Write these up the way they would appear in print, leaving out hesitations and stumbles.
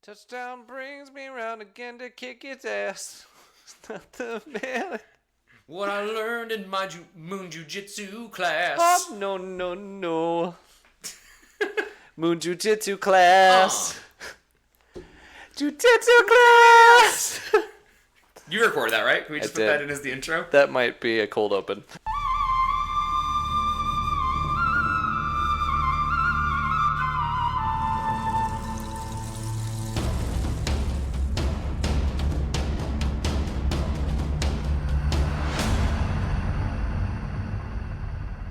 Touchdown brings me round again to kick its ass. It's not the man. What I learned in my moon jujitsu class. Oh, no. Moon Jiu-Jitsu class. Jiu-Jitsu class. You recorded that, right? Can we just put that in as the intro? That might be a cold open.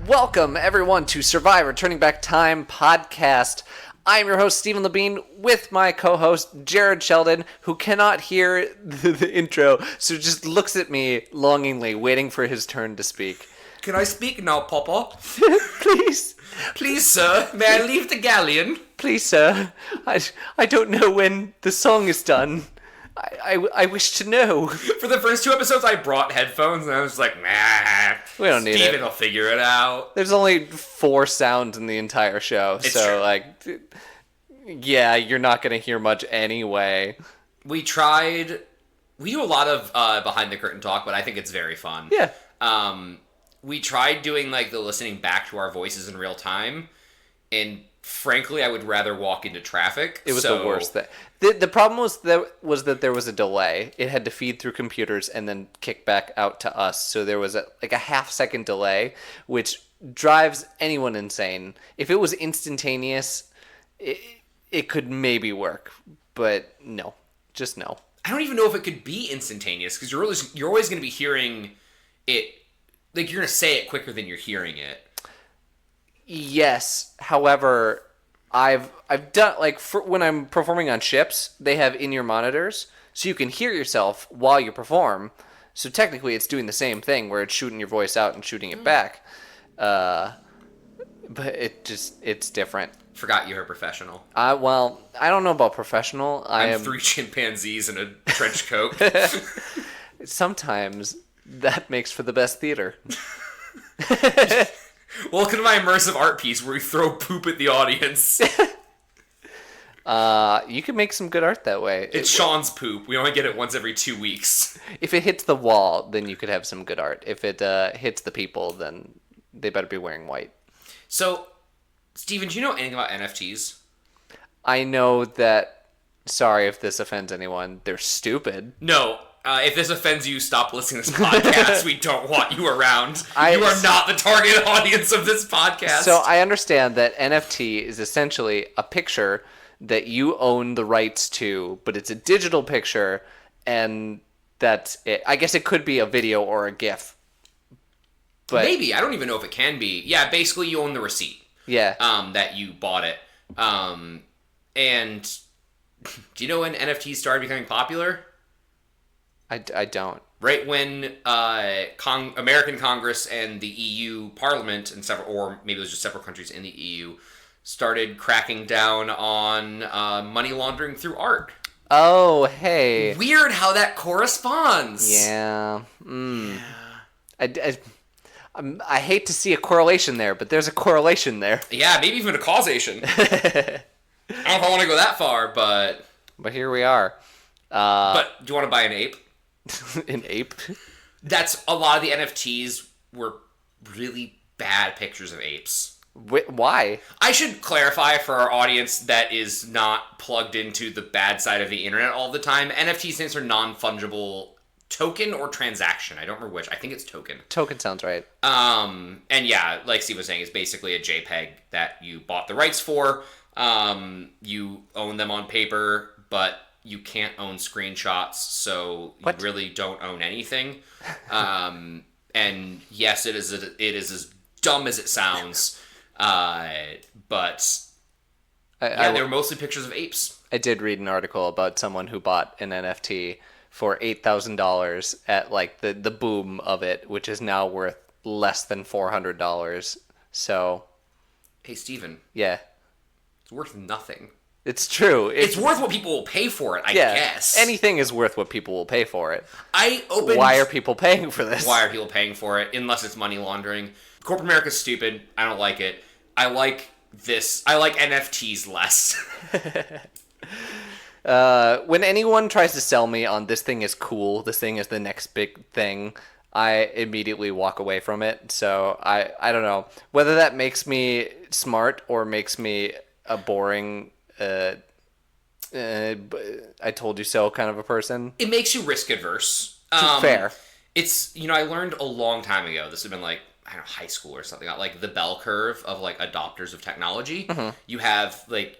Welcome, everyone, to Survivor Turning Back Time podcast. I'm your host, Stephen Labine, with my co-host, Jared Sheldon, who cannot hear the intro, so just looks at me longingly, waiting for his turn to speak. Can I speak now, Papa? Please. Please, sir. May I leave the galleon? Please, sir. I don't know when the song is done. I wish to know. For the first two episodes, I brought headphones, and I was like, nah. We don't need Steven it. will figure it out. There's only 4 sounds in the entire show, It's so, true. yeah, you're not going to hear much anyway. We do a lot of behind the curtain talk, but I think it's very fun. Yeah. We tried doing, the listening back to our voices in real time, and frankly, I would rather walk into traffic. It was the worst thing. The problem was that there was a delay. It had to feed through computers and then kick back out to us. So there was a half-second delay, which drives anyone insane. If it was instantaneous, it could maybe work. But no. Just no. I don't even know if it could be instantaneous, because you're always going to be hearing it, you're going to say it quicker than you're hearing it. Yes. However, I've done, when I'm performing on ships, they have in-ear monitors, so you can hear yourself while you perform. So technically, it's doing the same thing, where it's shooting your voice out and shooting it back. But it's different. Forgot you're a professional. Well, I don't know about professional. I'm 3 chimpanzees in a trench coat. Sometimes that makes for the best theater. Welcome to my immersive art piece where we throw poop at the audience. You can make some good art that way. It's Sean's poop. We only get it once every 2 weeks. If it hits the wall, then you could have some good art. If it hits the people, then they better be wearing white. So, Steven, do you know anything about NFTs? I know that, sorry if this offends anyone, they're stupid. No. If this offends you, stop listening to this podcast. We don't want you around. You are not the target audience of this podcast. So I understand that NFT is essentially a picture that you own the rights to, but it's a digital picture, and that's it. I guess it could be a video or a GIF. But maybe. I don't even know if it can be. Yeah, basically you own the receipt. Yeah. That you bought it. And do you know when NFTs started becoming popular? I don't. Right when American Congress and the EU Parliament and or maybe it was just several countries in the EU started cracking down on money laundering through art. Oh, hey. Weird how that corresponds. Yeah. I hate to see a correlation there, but there's a correlation there. Yeah, maybe even a causation. I don't know if I want to go that far, but here we are. But do you want to buy an ape? An ape? That's a lot of the NFTs were really bad pictures of apes. Why? I should clarify for our audience that is not plugged into the bad side of the internet all the time. NFT stands for non-fungible token or transaction. I don't remember which. I think it's token. Token sounds right. And yeah, like Steve was saying, it's basically a JPEG that you bought the rights for. You own them on paper, but you can't own screenshots, so you really don't own anything. And yes, it is as dumb as it sounds. But they were mostly pictures of apes. I did read an article about someone who bought an NFT for $8,000 at the boom of it, which is now worth less than $400. So, hey, Steven. Yeah. It's worth nothing. It's true. It's worth what people will pay for it, I guess. Anything is worth what people will pay for it. Why are people paying for this? Why are people paying for it? Unless it's money laundering. Corporate America's stupid. I don't like it. I like NFTs less. When anyone tries to sell me on this thing is cool, this thing is the next big thing, I immediately walk away from it. So I don't know whether that makes me smart or makes me a boring I told you so kind of a person. It makes you risk adverse. Fair. It's, I learned a long time ago. This had been like, I don't know, high school or something. Like the bell curve of like adopters of technology. You have the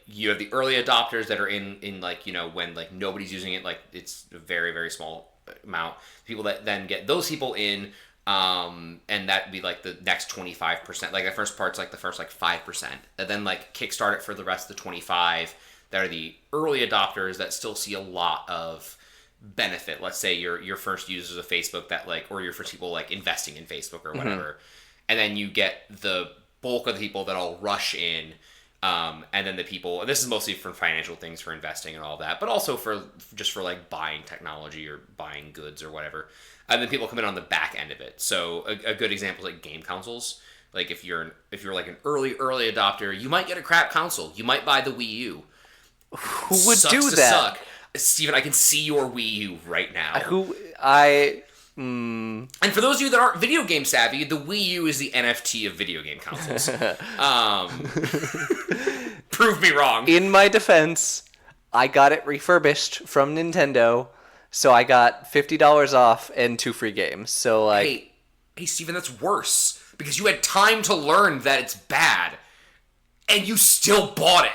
early adopters that are in like, when like nobody's using it, like it's a very, very small amount. People that then get those people in, and that'd be like the next 25%. Like the first part's like the first like 5%. And then like kickstart it for the rest of the 25 that are the early adopters that still see a lot of benefit. Let's say your first users of Facebook that like, or your first people like investing in Facebook or whatever. And then you get the bulk of the people that all rush in. And then the people, and this is mostly for financial things, for investing and all that, but also for just for like buying technology or buying goods or whatever. And then people come in on the back end of it. So a good example is like game consoles. Like if you're like an early adopter, you might get a crap console. You might buy the Wii U. Who would do that? Steven, I can see your Wii U right now. And for those of you that aren't video game savvy, the Wii U is the NFT of video game consoles. Prove me wrong. In my defense, I got it refurbished from Nintendo, so I got $50 off and 2 free games. So like, hey, Steven, that's worse because you had time to learn that it's bad, and you still bought it.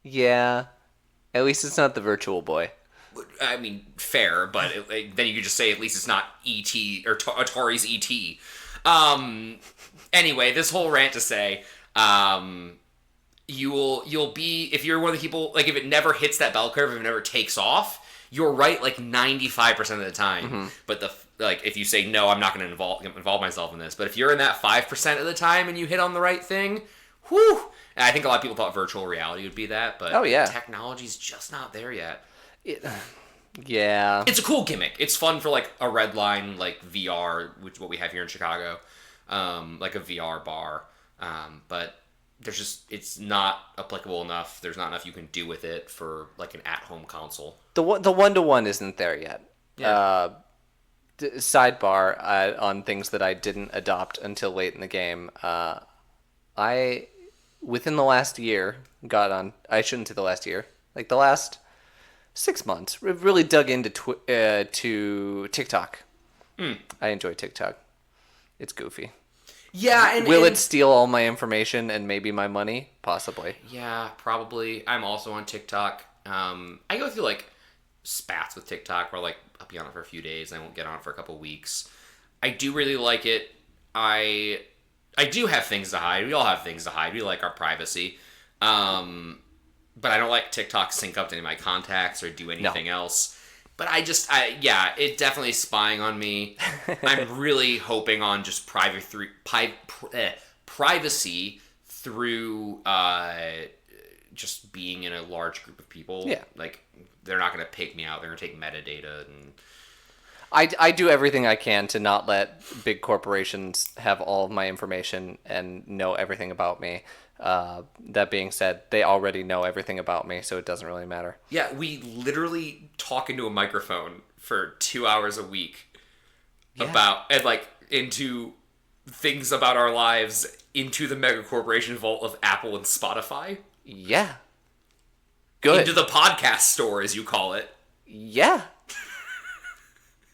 Yeah, at least it's not the Virtual Boy. I mean, fair, but then you could just say at least it's not E.T. or Atari's E.T. Anyway, this whole rant to say, you'll be, if you're one of the people, like if it never hits that bell curve, if it never takes off, you're right like 95% of the time. But if you say no, I'm not going to involve myself in this. But if you're in that 5% of the time and you hit on the right thing, whew. And I think a lot of people thought virtual reality would be that, but technology's just not there yet. Yeah. It's a cool gimmick. It's fun for like a red line, like VR, which is what we have here in Chicago, like a VR bar. But it's not applicable enough. There's not enough you can do with it for like an at-home console. The one-to-one isn't there yet. Yeah. Sidebar on things that I didn't adopt until late in the game. I, within the last year, I shouldn't say the last year, like the last 6 months, really dug into to TikTok. I enjoy TikTok. It's goofy. Yeah, Will it steal all my information and maybe my money? Possibly. Yeah, probably. I'm also on TikTok. I go through like spats with TikTok where like I'll be on it for a few days and I won't get on it for a couple weeks. I do really like it. I do have things to hide. We all have things to hide. We like our privacy. But I don't like TikTok sync up to any of my contacts or do anything else. But it definitely is spying on me. I'm really hoping on just privacy through just being in a large group of people. Yeah. Like, they're not going to pick me out. They're going to take metadata. And I do everything I can to not let big corporations have all of my information and know everything about me. That being said, they already know everything about me, so it doesn't really matter. Yeah, we literally talk into a microphone for 2 hours a week into things about our lives into the mega corporation vault of Apple and Spotify. Yeah. Good. Into the podcast store, as you call it. Yeah.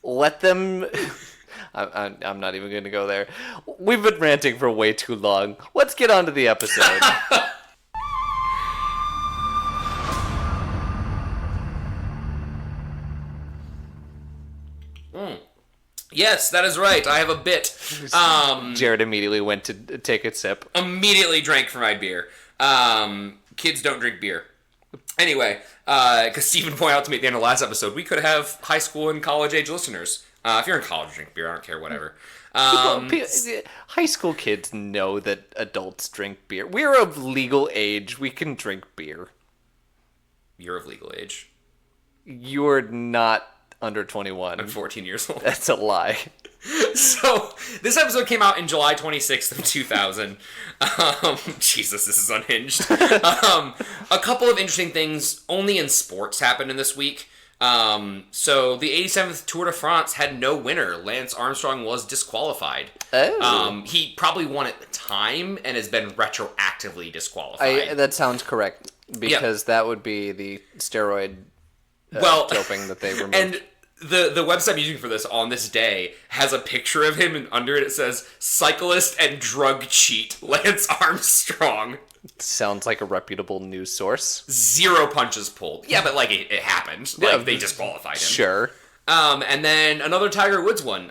Let them... I'm not even going to go there. We've been ranting for way too long. Let's get on to the episode. Yes, that is right. I have a bit. Jared immediately went to take a sip. Immediately drank for my beer. Kids don't drink beer. Anyway, because Stephen pointed out to me at the end of the last episode, we could have high school and college age listeners. If you're in college, drink beer. I don't care, whatever. High school kids know that adults drink beer. We're of legal age. We can drink beer. You're of legal age. You're not under 21. I'm 14 years old. That's a lie. So this episode came out in July 26th of 2000. Jesus, this is unhinged. A couple of interesting things only in sports happened in this week. So the 87th Tour de France had no winner. Lance Armstrong was disqualified. Oh. He probably won at the time and has been retroactively disqualified. That sounds correct, because that would be the steroid doping that they removed. And the website I'm using for this on this day has a picture of him, and under it says, cyclist and drug cheat Lance Armstrong. Sounds like a reputable news source. 0 punches pulled. Yeah, but like it happened. Like they disqualified him. Sure. And then another Tiger Woods one.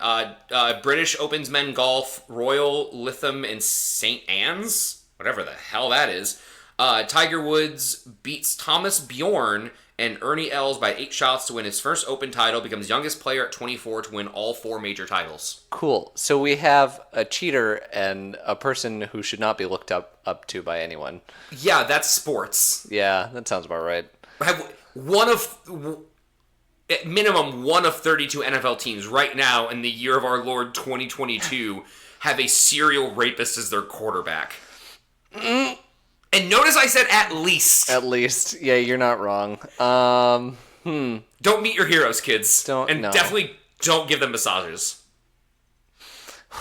British Opens men golf, Royal Lytham and St. Anne's, whatever the hell that is. Tiger Woods beats Thomas Bjorn and Ernie Els by 8 shots to win his first Open title, becomes youngest player at 24 to win all 4 major titles. Cool. So we have a cheater and a person who should not be looked up to by anyone. Yeah, that's sports. Yeah, that sounds about right. At minimum, one of 32 NFL teams right now in the year of our Lord 2022 have a serial rapist as their quarterback. And notice I said at least. At least. Yeah, you're not wrong. Don't meet your heroes, kids. No. Definitely don't give them massages.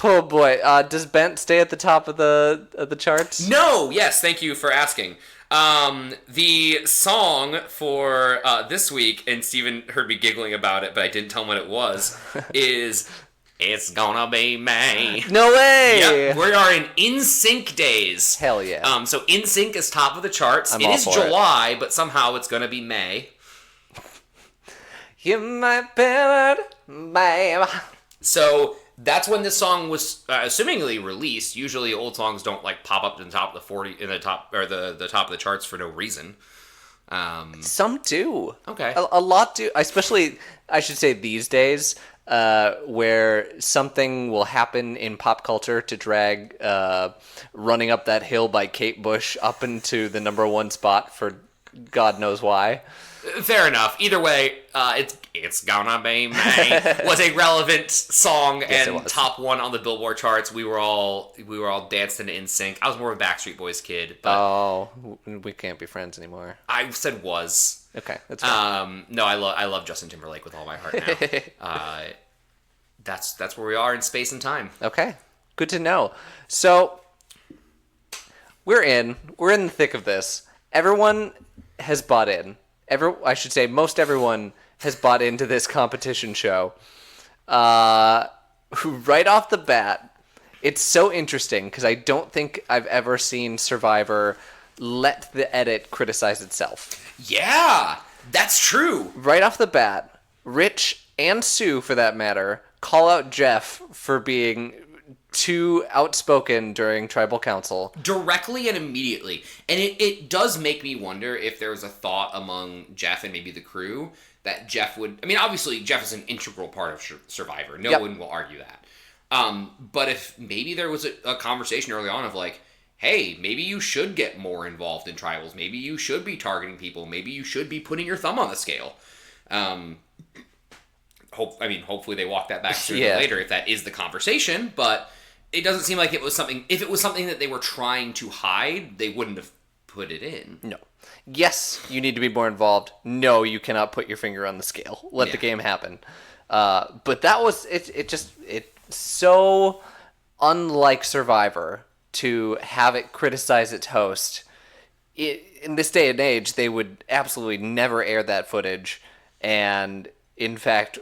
Oh boy, does Bent stay at the top of the charts? No! Yes, thank you for asking. The song for this week, and Steven heard me giggling about it, but I didn't tell him what it was, is It's Gonna Be May. No way! Yep, we are in NSYNC days. Hell yeah. So NSYNC is top of the charts. I'm it all is for July, but somehow it's gonna be May. You might be it, babe. So that's when this song was assumingly released. Usually old songs don't like pop up in the top of the top of the charts for no reason. Some do. Okay. A lot do, especially, I should say, these days, where something will happen in pop culture to drag Running Up That Hill by Kate Bush up into the number 1 spot for God knows why. Fair enough. Either way, it's Gonna Be May was a relevant song. Yes, and top 1 on the Billboard charts. We were all dancing to NSYNC. I was more of a Backstreet Boys kid. But we can't be friends anymore. I said was. Okay, that's fine. No, I love Justin Timberlake with all my heart now. That's where we are in space and time. Okay, good to know. So we're in the thick of this. Everyone has bought in. I should say most everyone has bought into this competition show. Right off the bat, it's so interesting because I don't think I've ever seen Survivor let the edit criticize itself. Yeah, that's true. Right off the bat, Rich and Sue, for that matter, call out Jeff for being too outspoken during tribal council. Directly and immediately. And it does make me wonder if there was a thought among Jeff and maybe the crew that Jeff would... I mean, obviously, Jeff is an integral part of Survivor. No one will argue that. But if maybe there was a conversation early on of like, hey, maybe you should get more involved in tribals. Maybe you should be targeting people. Maybe you should be putting your thumb on the scale. Hopefully they walk that back sooner or later if that is the conversation, but... It doesn't seem like it was something... If it was something that they were trying to hide, they wouldn't have put it in. No. Yes, you need to be more involved. No, you cannot put your finger on the scale. Let the game happen. But that was... It's so unlike Survivor to have it criticize its host. In this day and age, they would absolutely never air that footage and, in fact,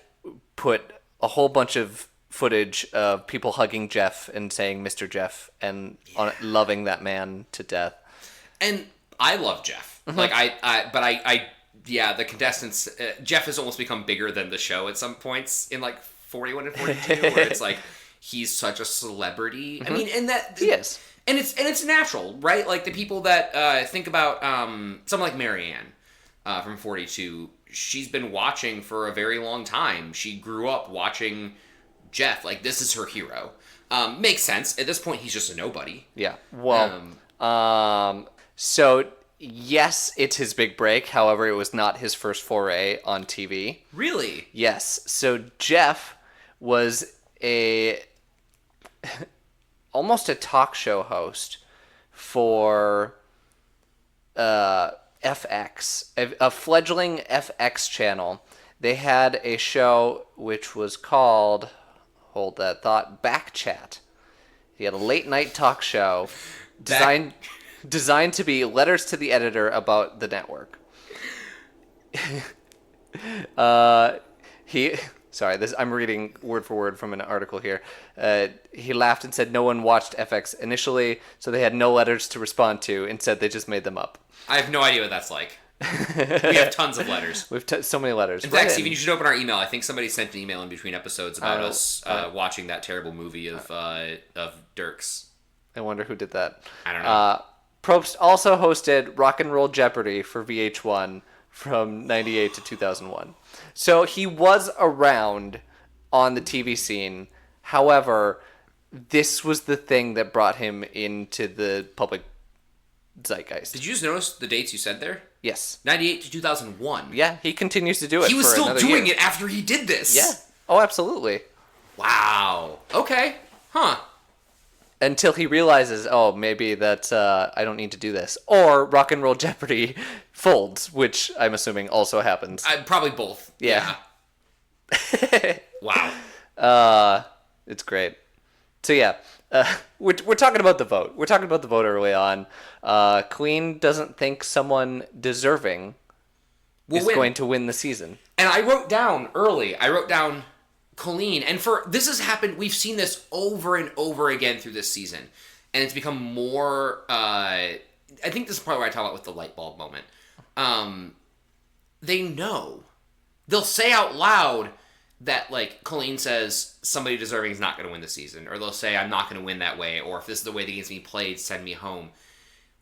put a whole bunch of footage of people hugging Jeff and saying Mr. Jeff and loving that man to death. And I love Jeff. Mm-hmm. Like the contestants, Jeff has almost become bigger than the show at some points in like 41 and 42 where it's like he's such a celebrity. Mm-hmm. I mean, and that he is. And it's natural, right? Like the people that think about someone like Marianne from 42, she's been watching for a very long time. She grew up watching Jeff, like this is her hero. Makes sense. At this point, he's just a nobody. Yeah. Well, so yes, it's his big break. However, it was not his first foray on TV. Really? Yes. So Jeff was a almost a talk show host for FX, a fledgling FX channel. They had a show which was called, hold that thought, Back Chat. He had a late night talk show designed to be letters to the editor about the network. He sorry, this I'm reading word for word from an article here. He laughed and said no one watched FX initially, so they had no letters to respond to. Instead, they just made them up. I have no idea what that's like. We have tons of letters. We've so many letters. In fact, Steven, you should open our email. I think somebody sent an email in between episodes about us watching that terrible movie of Dirks. I wonder who did that. I don't know. Probst also hosted Rock and Roll Jeopardy for VH1 from 98 to 2001. So he was around on the TV scene. However, this was the thing that brought him into the public zeitgeist. Did you just notice the dates you said there? Yes. 98 to 2001. Yeah, he continues to do it. He was for still another doing year. it after he did this. Yeah. Oh, absolutely. Wow. Okay. Huh. Until he realizes, oh, maybe that I don't need to do this. Or Rock and Roll Jeopardy folds, which I'm assuming also happens. Probably both. Yeah. Wow. It's great. So yeah, we're talking about the vote. We're talking about the vote early on. Colleen doesn't think someone deserving is going to win the season. And I wrote down Colleen, and this has happened, we've seen this over and over again through this season, and it's become more, I think this is probably what I talk about with the light bulb moment. They know. They'll say out loud that, like, Colleen says somebody deserving is not going to win the season, or they'll say I'm not going to win that way, or if this is the way the game's being played, send me home.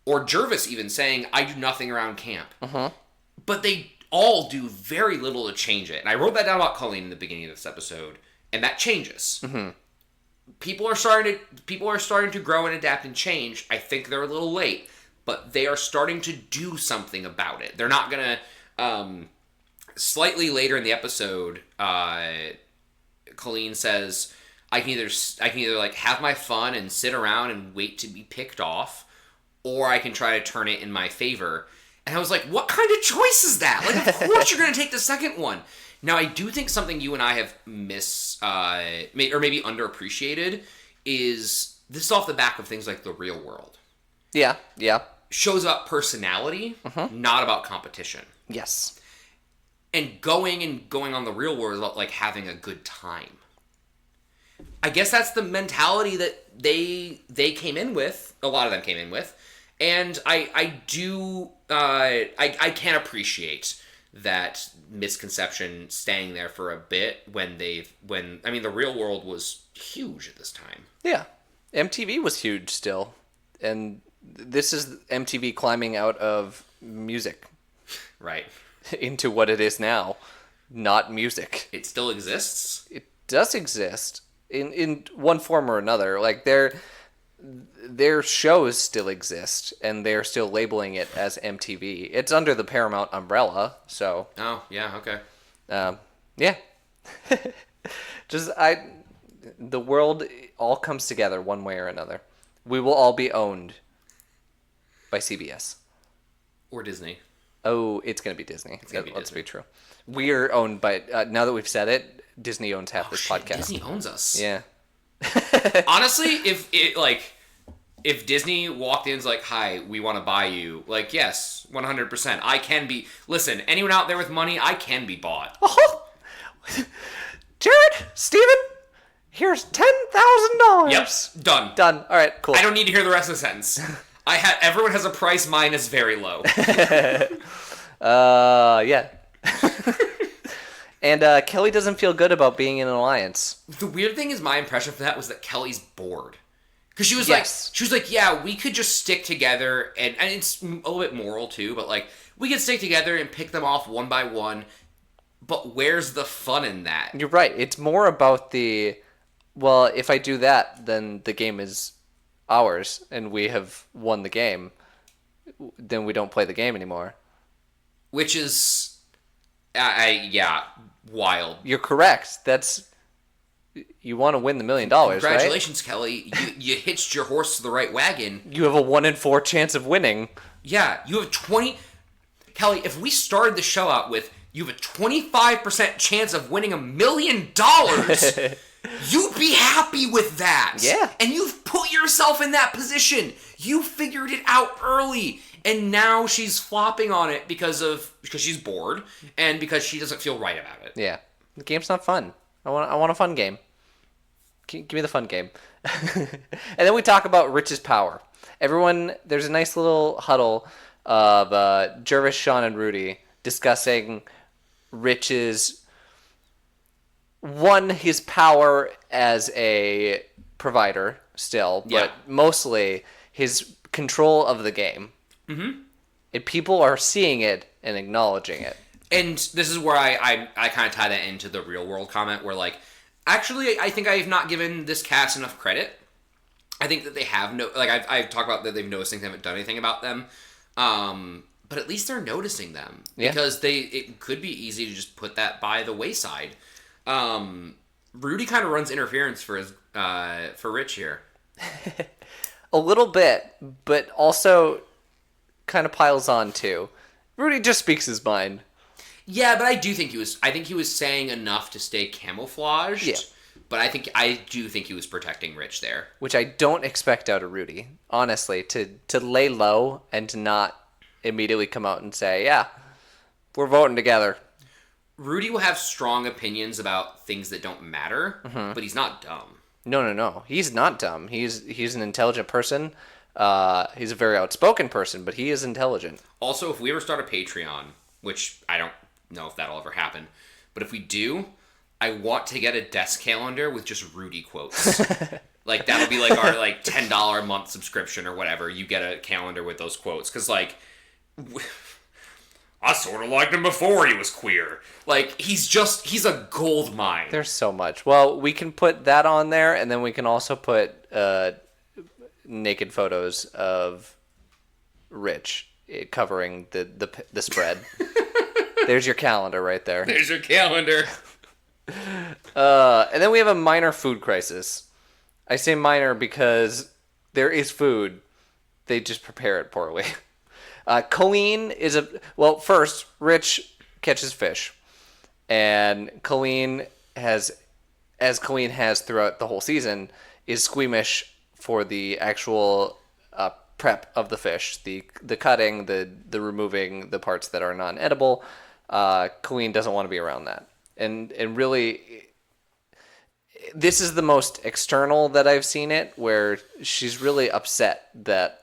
Or Jervis even saying, I do nothing around camp. Uh-huh. But they all do very little to change it. And I wrote that down about Colleen in the beginning of this episode, and that changes. Mm-hmm. People are starting to grow and adapt and change. I think they're a little late, but they are starting to do something about it. They're not gonna. Slightly later in the episode, Colleen says, "I can either like have my fun and sit around and wait to be picked off, or I can try to turn it in my favor." And I was like, what kind of choice is that? Like, of course you're going to take the second one. Now, I do think something you and I have or maybe underappreciated is this is off the back of things like The Real World. Yeah. Shows about personality, not about competition. Yes. And going on The Real World is about, like, having a good time. I guess that's the mentality that they came in with. A lot of them came in with. And I can appreciate that misconception staying there for a bit when The Real World was huge at this time. Yeah. MTV was huge still. And this is MTV climbing out of music. Right. Into what it is now. Not music. It still exists? It does exist. In one form or another. Like, their shows still exist, and they're still labeling it as MTV. It's under the Paramount umbrella, so... Oh, yeah, okay. Yeah. The world all comes together one way or another. We will all be owned by CBS. Or Disney. Oh, it's going to be Disney. Let's be true. We're owned by... now that we've said it, Disney owns half this podcast. Disney owns us. Yeah. Honestly, if Disney walked in and was like, hi, we want to buy you, like, yes, 100%. I can be... Listen, anyone out there with money, I can be bought. Oh, Jared, Steven, here's $10,000. Yep, done. Done. All right, cool. I don't need to hear the rest of the sentence. Everyone has a price. Mine is very low. Yeah. And Kelly doesn't feel good about being in an alliance. The weird thing is, my impression for that was that Kelly's bored. Because she was like, yeah, we could just stick together, and it's a little bit moral too, but like, we could stick together and pick them off one by one, but where's the fun in that? You're right. It's more about well, if I do that, then the game is ours, and we have won the game. then we don't play the game anymore. Which is, yeah, wild. You're correct. You want to win the $1 million, right? Congratulations, Kelly. You hitched your horse to the right wagon. You have a 1 in 4 chance of winning. Yeah, you have 20. Kelly, if we started the show out with you have a 25% chance of winning $1 million, you'd be happy with that. Yeah. And you've put yourself in that position. You figured it out early. And now she's flopping on it because she's bored and because she doesn't feel right about it. Yeah. The game's not fun. I want a fun game. Give me the fun game. And then we talk about Rich's power. There's a nice little huddle of Jervis, Sean, and Rudy discussing Rich's his power as a provider still, but mostly his control of the game. Mm-hmm. And people are seeing it and acknowledging it. And this is where I kind of tie that into the real world comment where, like, actually, I think I have not given this cast enough credit. I think that they have I've talked about that they've noticed things, they haven't done anything about them. But at least they're noticing them. Yeah. Because it could be easy to just put that by the wayside. Rudy kind of runs interference for Rich here. A little bit, but also kind of piles on too. Rudy just speaks his mind. Yeah, but I think he was saying enough to stay camouflaged. Yeah. But I do think he was protecting Rich there. Which I don't expect out of Rudy, honestly, to lay low and to not immediately come out and say, yeah, we're voting together. Rudy will have strong opinions about things that don't matter, but he's not dumb. No. He's not dumb. He's an intelligent person. He's a very outspoken person, but he is intelligent. Also, if we ever start a Patreon, which I don't know if that'll ever happen, but if we do, I want to get a desk calendar with just Rudy quotes. Like, that'll be like our $10 a month subscription or whatever. You get a calendar with those quotes. Because, I sort of liked him before he was queer. Like, he's a gold mine. There's so much. Well, we can put that on there, and then we can also put naked photos of Rich covering the spread. There's your calendar right there. There's your calendar. And then we have a minor food crisis. I say minor because there is food. They just prepare it poorly. Colleen first, Rich catches fish. And Colleen as Colleen has throughout the whole season, is squeamish for the actual prep of the fish. The cutting, the removing the parts that are non-edible. Colleen doesn't want to be around that. And really, this is the most external that I've seen it, where she's really upset that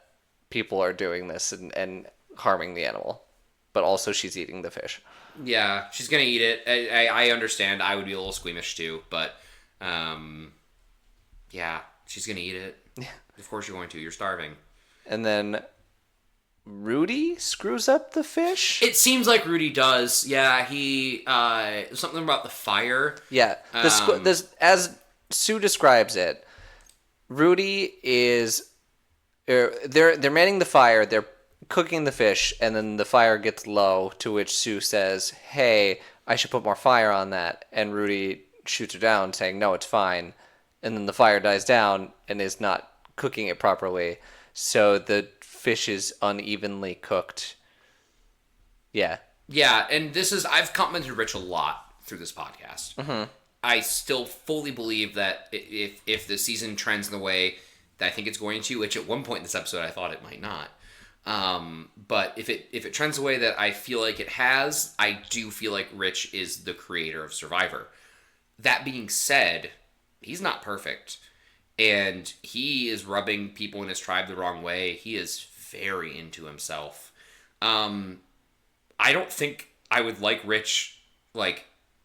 people are doing this and harming the animal, but also she's eating the fish. Yeah, she's gonna eat it. I understand. I would be a little squeamish too, but yeah, she's gonna eat it. Yeah. Of course you're going to. You're starving. And then Rudy screws up the fish? It seems like Rudy does. Yeah, he something about the fire. Yeah. As Sue describes it, Rudy is they're manning the fire, they're cooking the fish, and then the fire gets low, to which Sue says, "Hey, I should put more fire on that." And Rudy shoots her down saying, "No, it's fine." And then the fire dies down and is not cooking it properly. So the fish is unevenly cooked. Yeah. Yeah, and I've complimented Rich a lot through this podcast. Mm-hmm. I still fully believe that if the season trends in the way that I think it's going to, which at one point in this episode I thought it might not, but if it trends the way that I feel like it has, I do feel like Rich is the creator of Survivor. That being said, he's not perfect. And he is rubbing people in his tribe the wrong way. He is very into himself. I don't think I would like Rich,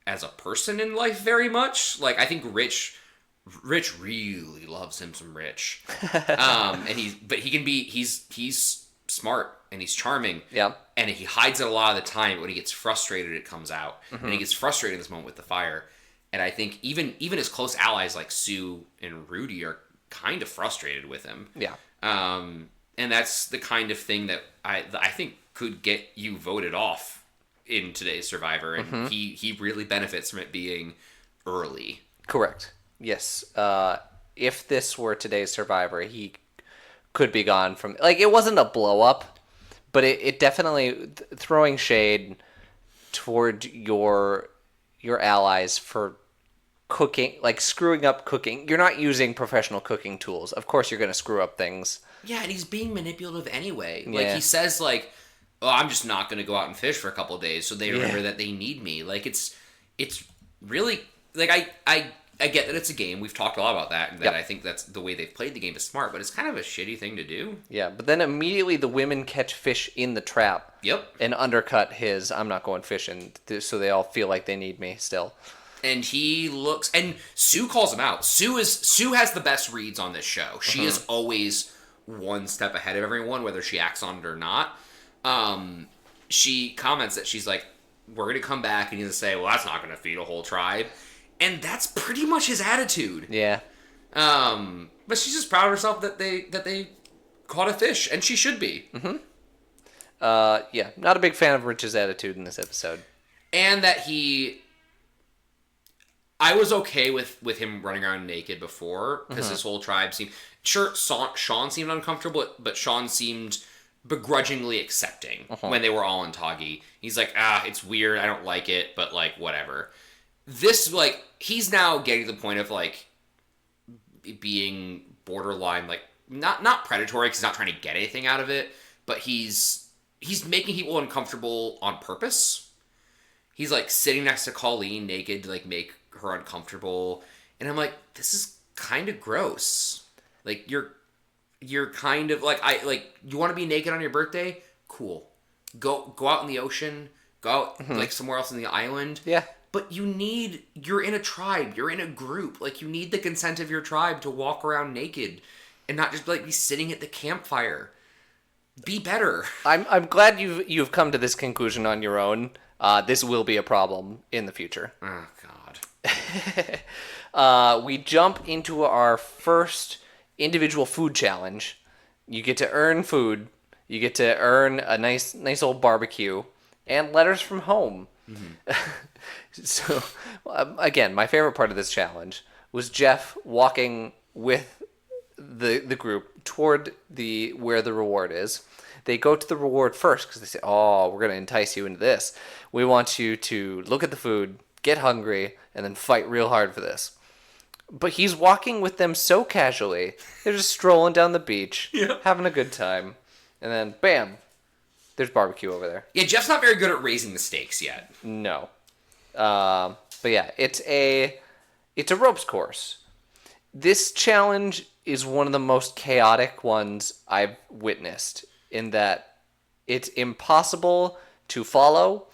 as a person in life very much. I think Rich really loves him some Rich. He's smart and he's charming. Yeah. And he hides it a lot of the time. But when he gets frustrated, it comes out. Mm-hmm. And he gets frustrated in this moment with the fire. And I think even his close allies like Sue and Rudy are kind of frustrated with him. Yeah. And that's the kind of thing that I think could get you voted off in today's Survivor. And he really benefits from it being early. Correct. Yes. If this were today's Survivor, he could be gone from... Like, it wasn't a blow-up, but it definitely... Throwing shade toward your allies for cooking, like screwing up cooking. You're not using professional cooking tools. Of course you're going to screw up things. Yeah, and he's being manipulative anyway. Yeah. Like, he says, like, oh, I'm just not going to go out and fish for a couple of days so they remember that they need me. Like, it's really... Like, I get that it's a game. We've talked a lot about that, and that I think that's the way they've played the game is smart, but it's kind of a shitty thing to do. Yeah, but then immediately the women catch fish in the trap. Yep. And undercut his, I'm not going fishing, so they all feel like they need me still. And he looks, and Sue calls him out. Sue has the best reads on this show. She is always one step ahead of everyone, whether she acts on it or not. She comments that she's like, we're going to come back, and he's going to say, well, that's not going to feed a whole tribe. And that's pretty much his attitude. Yeah. But she's just proud of herself that they caught a fish, and she should be. Yeah, not a big fan of Rich's attitude in this episode. And that I was okay with him running around naked before, because his whole tribe seemed... Sure, Sean seemed uncomfortable, but Sean seemed begrudgingly accepting when they were all in Toggy. He's like, it's weird, I don't like it, but, like, whatever. This, like, he's now getting to the point of, like, being borderline, like, not predatory, because he's not trying to get anything out of it, but he's making people uncomfortable on purpose. He's, like, sitting next to Colleen naked to, like, make her uncomfortable. And I'm like, this is kind of gross. Like, you're kind of, like, you want to be naked on your birthday? Cool. Go out in the ocean. Go out, like, somewhere else in the island. Yeah. But you're in a tribe. You're in a group. Like, you need the consent of your tribe to walk around naked and not just, like, be sitting at the campfire. Be better. I'm glad you've come to this conclusion on your own. This will be a problem in the future. Oh, God. We jump into our first individual food challenge. You get to earn food. You get to earn a nice old barbecue and letters from home. So, again, my favorite part of this challenge was Jeff walking with the group toward where the reward is. They go to the reward first because they say, oh, we're going to entice you into this. We want you to look at the food, get hungry, and then fight real hard for this. But he's walking with them so casually. They're just strolling down the beach, having a good time. And then, bam, there's barbecue over there. Yeah, Jeff's not very good at raising the stakes yet. No. But yeah, it's a ropes course. This challenge is one of the most chaotic ones I've witnessed in that it's impossible to follow.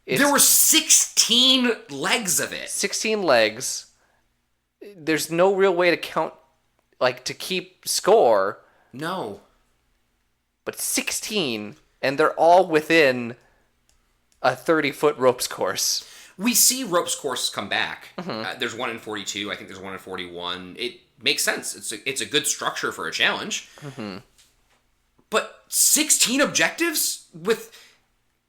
There were 16 legs of it. 16 legs. There's no real way to count, like, to keep score. No. But 16, and they're all within a 30-foot ropes course. We see ropes courses come back. There's one in 42. I think there's one in 41. It makes sense. It's a good structure for a challenge. But 16 objectives with,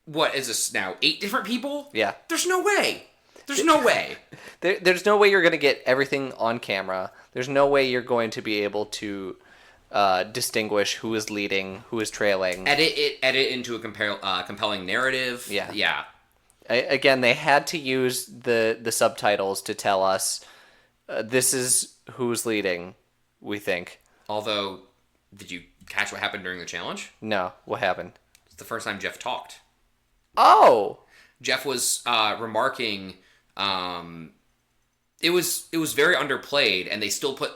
what is this now, 8 different people? Yeah. There's no way. There's no way. There's no way you're going to get everything on camera. There's no way you're going to be able to distinguish who is leading, who is trailing. Edit into a compelling narrative. Yeah. Again, they had to use the subtitles to tell us this is who's leading, we think. Although, did you catch what happened during the challenge? No. What happened? It's the first time Jeff talked. Oh! Jeff was remarking it was very underplayed, and they still put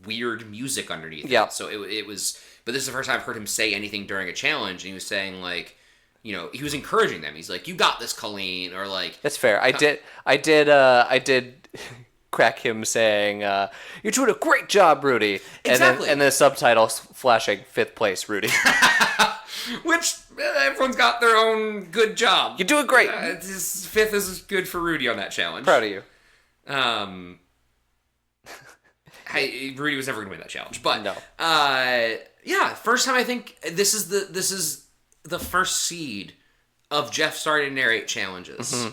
weird music underneath it. So it was... But this is the first time I've heard him say anything during a challenge, and he was saying, like... You know, he was encouraging them. He's like, "You got this, Colleen," or like. That's fair. I did crack him saying, "You're doing a great job, Rudy." Exactly. And then the subtitles flashing 5th place, Rudy. Which everyone's got their own good job. You're doing great. 5th is good for Rudy on that challenge. Proud of you. Rudy was never going to win that challenge, but no. Yeah, first time I think this is the first seed of Jeff starting to narrate challenges.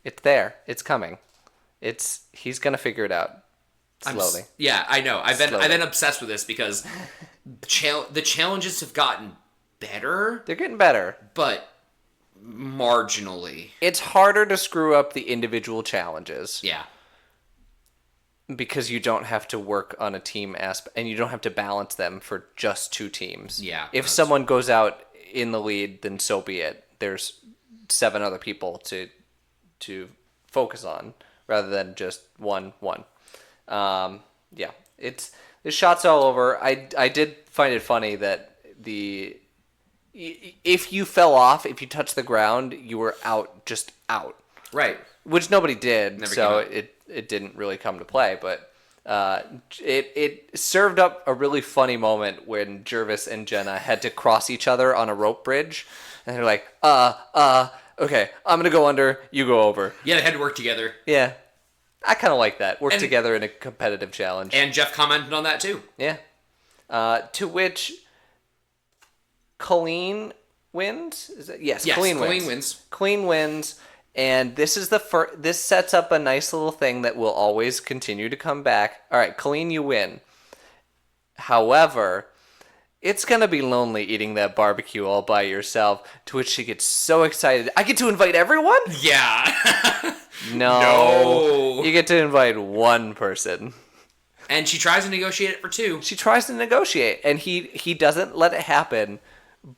It's there. It's coming. He's gonna figure it out slowly. Yeah, I know. I've Slowly. been obsessed with this because the challenges have gotten better, They're getting better. but marginally. It's harder to screw up the individual challenges Yeah. because you don't have to work on a team aspect and you don't have to balance them for just two teams. Yeah, If that's someone goes out in the lead, then so be it. There's 7 other people to focus on rather than just one. Yeah, there's shots all over. I did find it funny that if you fell off, if you touched the ground, you were out, just out. Right. Which nobody did, Never so came up. it didn't really come to play. But it served up a really funny moment when Jervis and Jenna had to cross each other on a rope bridge, and they're like, okay, I'm gonna go under, you go over. Yeah, they had to work together. Yeah, I kind of like that. Work And- together in a competitive challenge. And Jeff commented on that too. Yeah. To which Colleen wins. Is it? Yes, Yes, Colleen Colleen wins. wins. Colleen wins, and this is this sets up a nice little thing that will always continue to come back. All right, Colleen, you win. However, it's gonna be lonely eating that barbecue all by yourself. To which she gets so excited. I get to invite everyone? Yeah. No. No. You get to invite one person. And she tries to negotiate it for 2. She tries to negotiate, and he doesn't let it happen.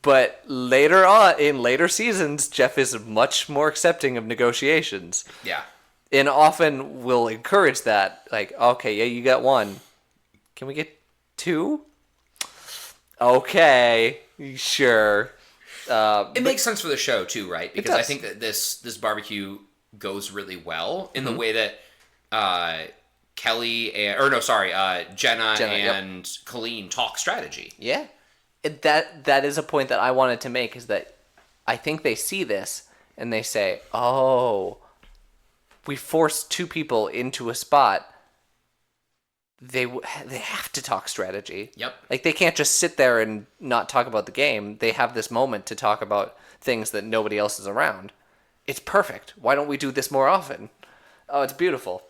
But later on, in later seasons, Jeff is much more accepting of negotiations, Yeah. and often will encourage that. Like, okay, yeah, you got 1. Can we get 2? Okay, sure. It makes sense for the show too, right? Because I does. think that this barbecue goes really well in the way that Jenna Jenna, yep. and Colleen talk strategy. Yeah, that is a point that I wanted to make. Is that I think they see this and they say, "Oh, we forced 2 people into a spot. They have to talk strategy. Yep. Like they can't just sit there and not talk about the game. They have this moment to talk about things that nobody else is around. It's perfect. Why don't we do this more often? Oh, it's beautiful.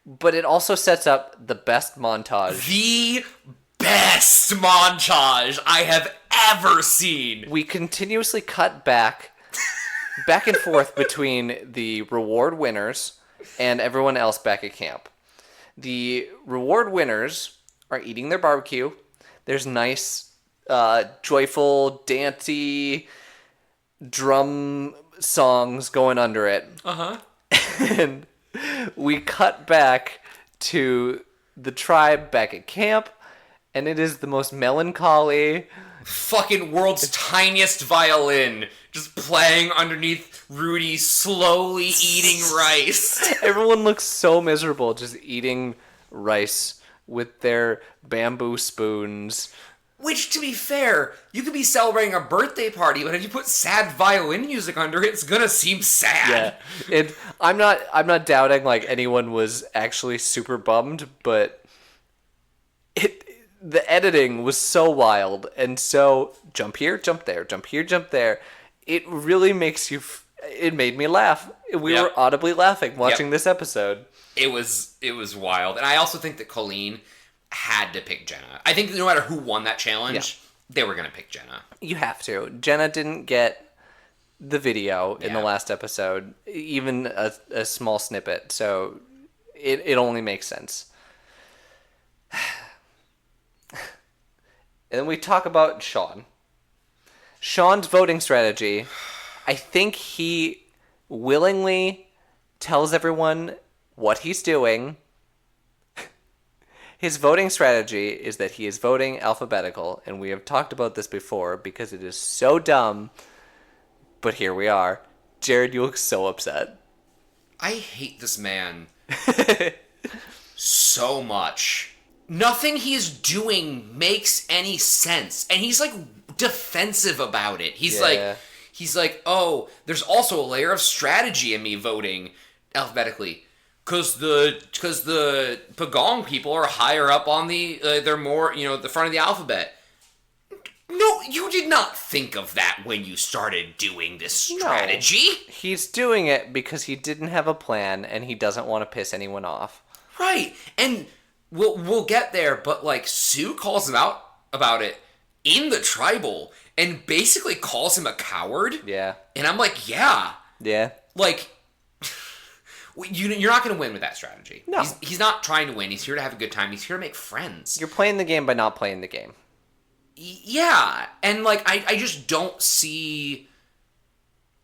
But it also sets up the best montage. The best montage I have ever seen. We continuously cut back and forth between the reward winners and everyone else back at camp. The reward winners are eating their barbecue. There's nice, joyful, dancey drum songs going under it. Uh-huh. And we cut back to the tribe back at camp, and it is the most melancholy. Fucking world's tiniest violin just playing underneath Rudy slowly eating rice. Everyone looks so miserable just eating rice with their bamboo spoons. Which, to be fair, you could be celebrating a birthday party, but if you put sad violin music under it, it's gonna seem sad. Yeah, I'm not doubting like anyone was actually super bummed, but the editing was so wild and so jump here, jump there, jump here, jump there. It really makes you. It made me laugh. We Yep. were audibly laughing watching Yep. this episode. It was wild, and I also think that Colleen had to pick Jenna. I think that no matter who won that challenge, they were gonna pick Jenna. You have to. Jenna didn't get the video in the Yeah. last episode, even a small snippet, so it only makes sense. And then we talk about Sean. Sean's voting strategy, I think he willingly tells everyone what he's doing. His voting strategy is that he is voting alphabetical, and we have talked about this before because it is so dumb, but here we are. Jared, you look so upset. I hate this man so much. Nothing he's doing makes any sense, and he's like defensive about it. He's like, oh, there's also a layer of strategy in me voting alphabetically. Cause the Pagong people are higher up on the they're more the front of the alphabet. No, you did not think of that when you started doing this strategy. No. He's doing it because he didn't have a plan and he doesn't want to piss anyone off. Right. And we'll get there, but like Sue calls him out about it in the tribal and basically calls him a coward. Yeah. And I'm like, yeah. Yeah. Like, you're not going to win with that strategy. No. He's not trying to win. He's here to have a good time. He's here to make friends. You're playing the game by not playing the game. Yeah. And like, I just don't see...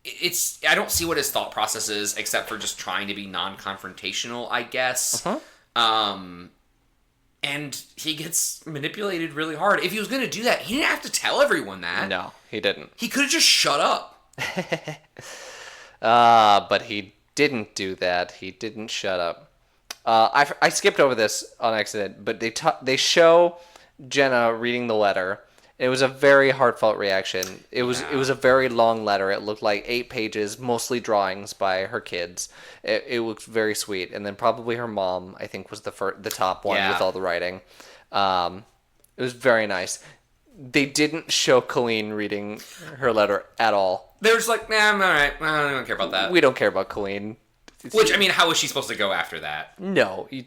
I don't see what his thought process is, except for just trying to be non-confrontational, I guess. And he gets manipulated really hard. If he was going to do that, he didn't have to tell everyone that. No, he didn't. He could have just shut up. But he didn't do that. He didn't shut up. I skipped over this on accident, but they show Jenna reading the letter. It was a very heartfelt reaction. It was a very long letter. It looked like 8 pages, mostly drawings by her kids. It looked very sweet. And then probably her mom, I think, was the top one with all the writing. It was very nice. They didn't show Colleen reading her letter at all. They were just like, nah, I'm all right. I don't care about that. We don't care about Colleen. Which, I mean, how was she supposed to go after that? No, you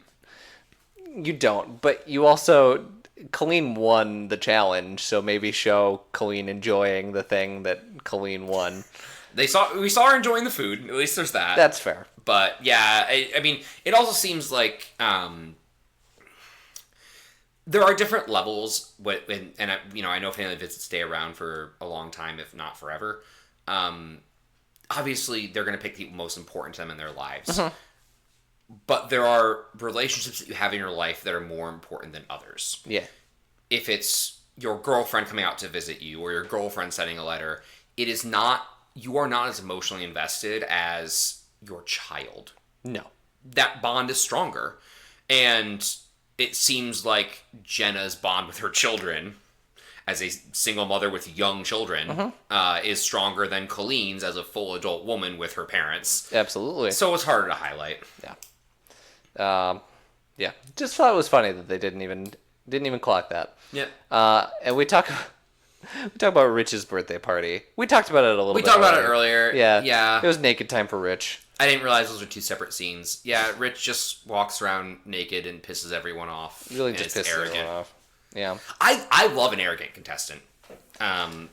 don't. But you also... Colleen won the challenge, so maybe show Colleen enjoying the thing that Colleen won. We saw her enjoying the food. At least there's that. That's fair. But yeah, I mean, it also seems like there are different levels. And I know family visits stay around for a long time, if not forever. Obviously, they're going to pick the most important to them in their lives. But there are relationships that you have in your life that are more important than others. Yeah. If it's your girlfriend coming out to visit you or your girlfriend sending a letter, you are not as emotionally invested as your child. No. That bond is stronger. And it seems like Jenna's bond with her children, as a single mother with young children, is stronger than Colleen's as a full adult woman with her parents. Absolutely. So it's harder to highlight. Yeah. Yeah. Just thought it was funny that they didn't even clock that. Yeah. And we talk about Rich's birthday party. We talked about it a little bit. We talked about it earlier. Yeah. Yeah. It was naked time for Rich. I didn't realize those were 2 separate scenes. Yeah, Rich just walks around naked and pisses everyone off. Really just pisses everyone off. Yeah. I love an arrogant contestant.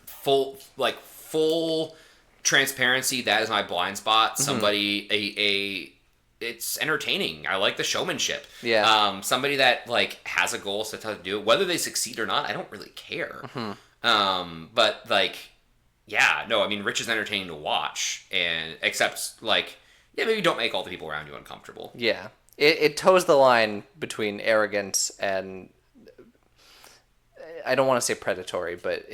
Full transparency, that is my blind spot. Somebody it's entertaining. I like the showmanship. Yeah. Somebody that like has a goal, sets out to do it. Whether they succeed or not, I don't really care. But like, yeah, no, I mean, Rich is entertaining to watch, and except like, yeah, maybe don't make all the people around you uncomfortable. Yeah. It toes the line between arrogance and, I don't want to say predatory, but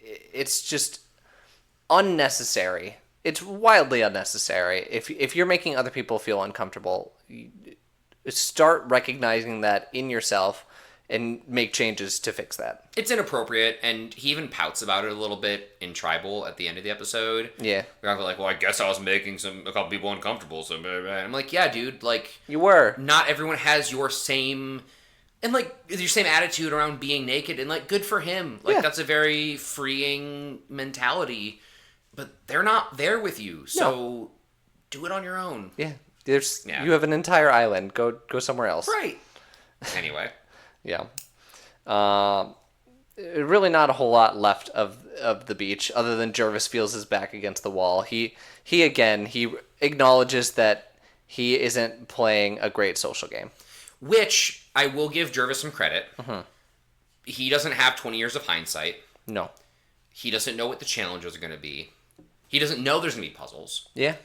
it's just unnecessary. It's wildly unnecessary. If you're making other people feel uncomfortable, start recognizing that in yourself and make changes to fix that. It's inappropriate, and he even pouts about it a little bit in Tribal at the end of the episode. Yeah. They're like, well, I guess I was making a couple people uncomfortable. So I'm like, yeah, dude, like... You were. Not everyone has your same... And, like, your same attitude around being naked, and, like, good for him. Like, that's a very freeing mentality. But they're not there with you, so do it on your own. Yeah. You have an entire island. Go somewhere else. Right. Anyway. Yeah. Really not a whole lot left of the beach, other than Jervis feels his back against the wall. He acknowledges that he isn't playing a great social game. Which, I will give Jervis some credit. He doesn't have 20 years of hindsight. No. He doesn't know what the challenges are going to be. He doesn't know there's going to be puzzles. Yeah.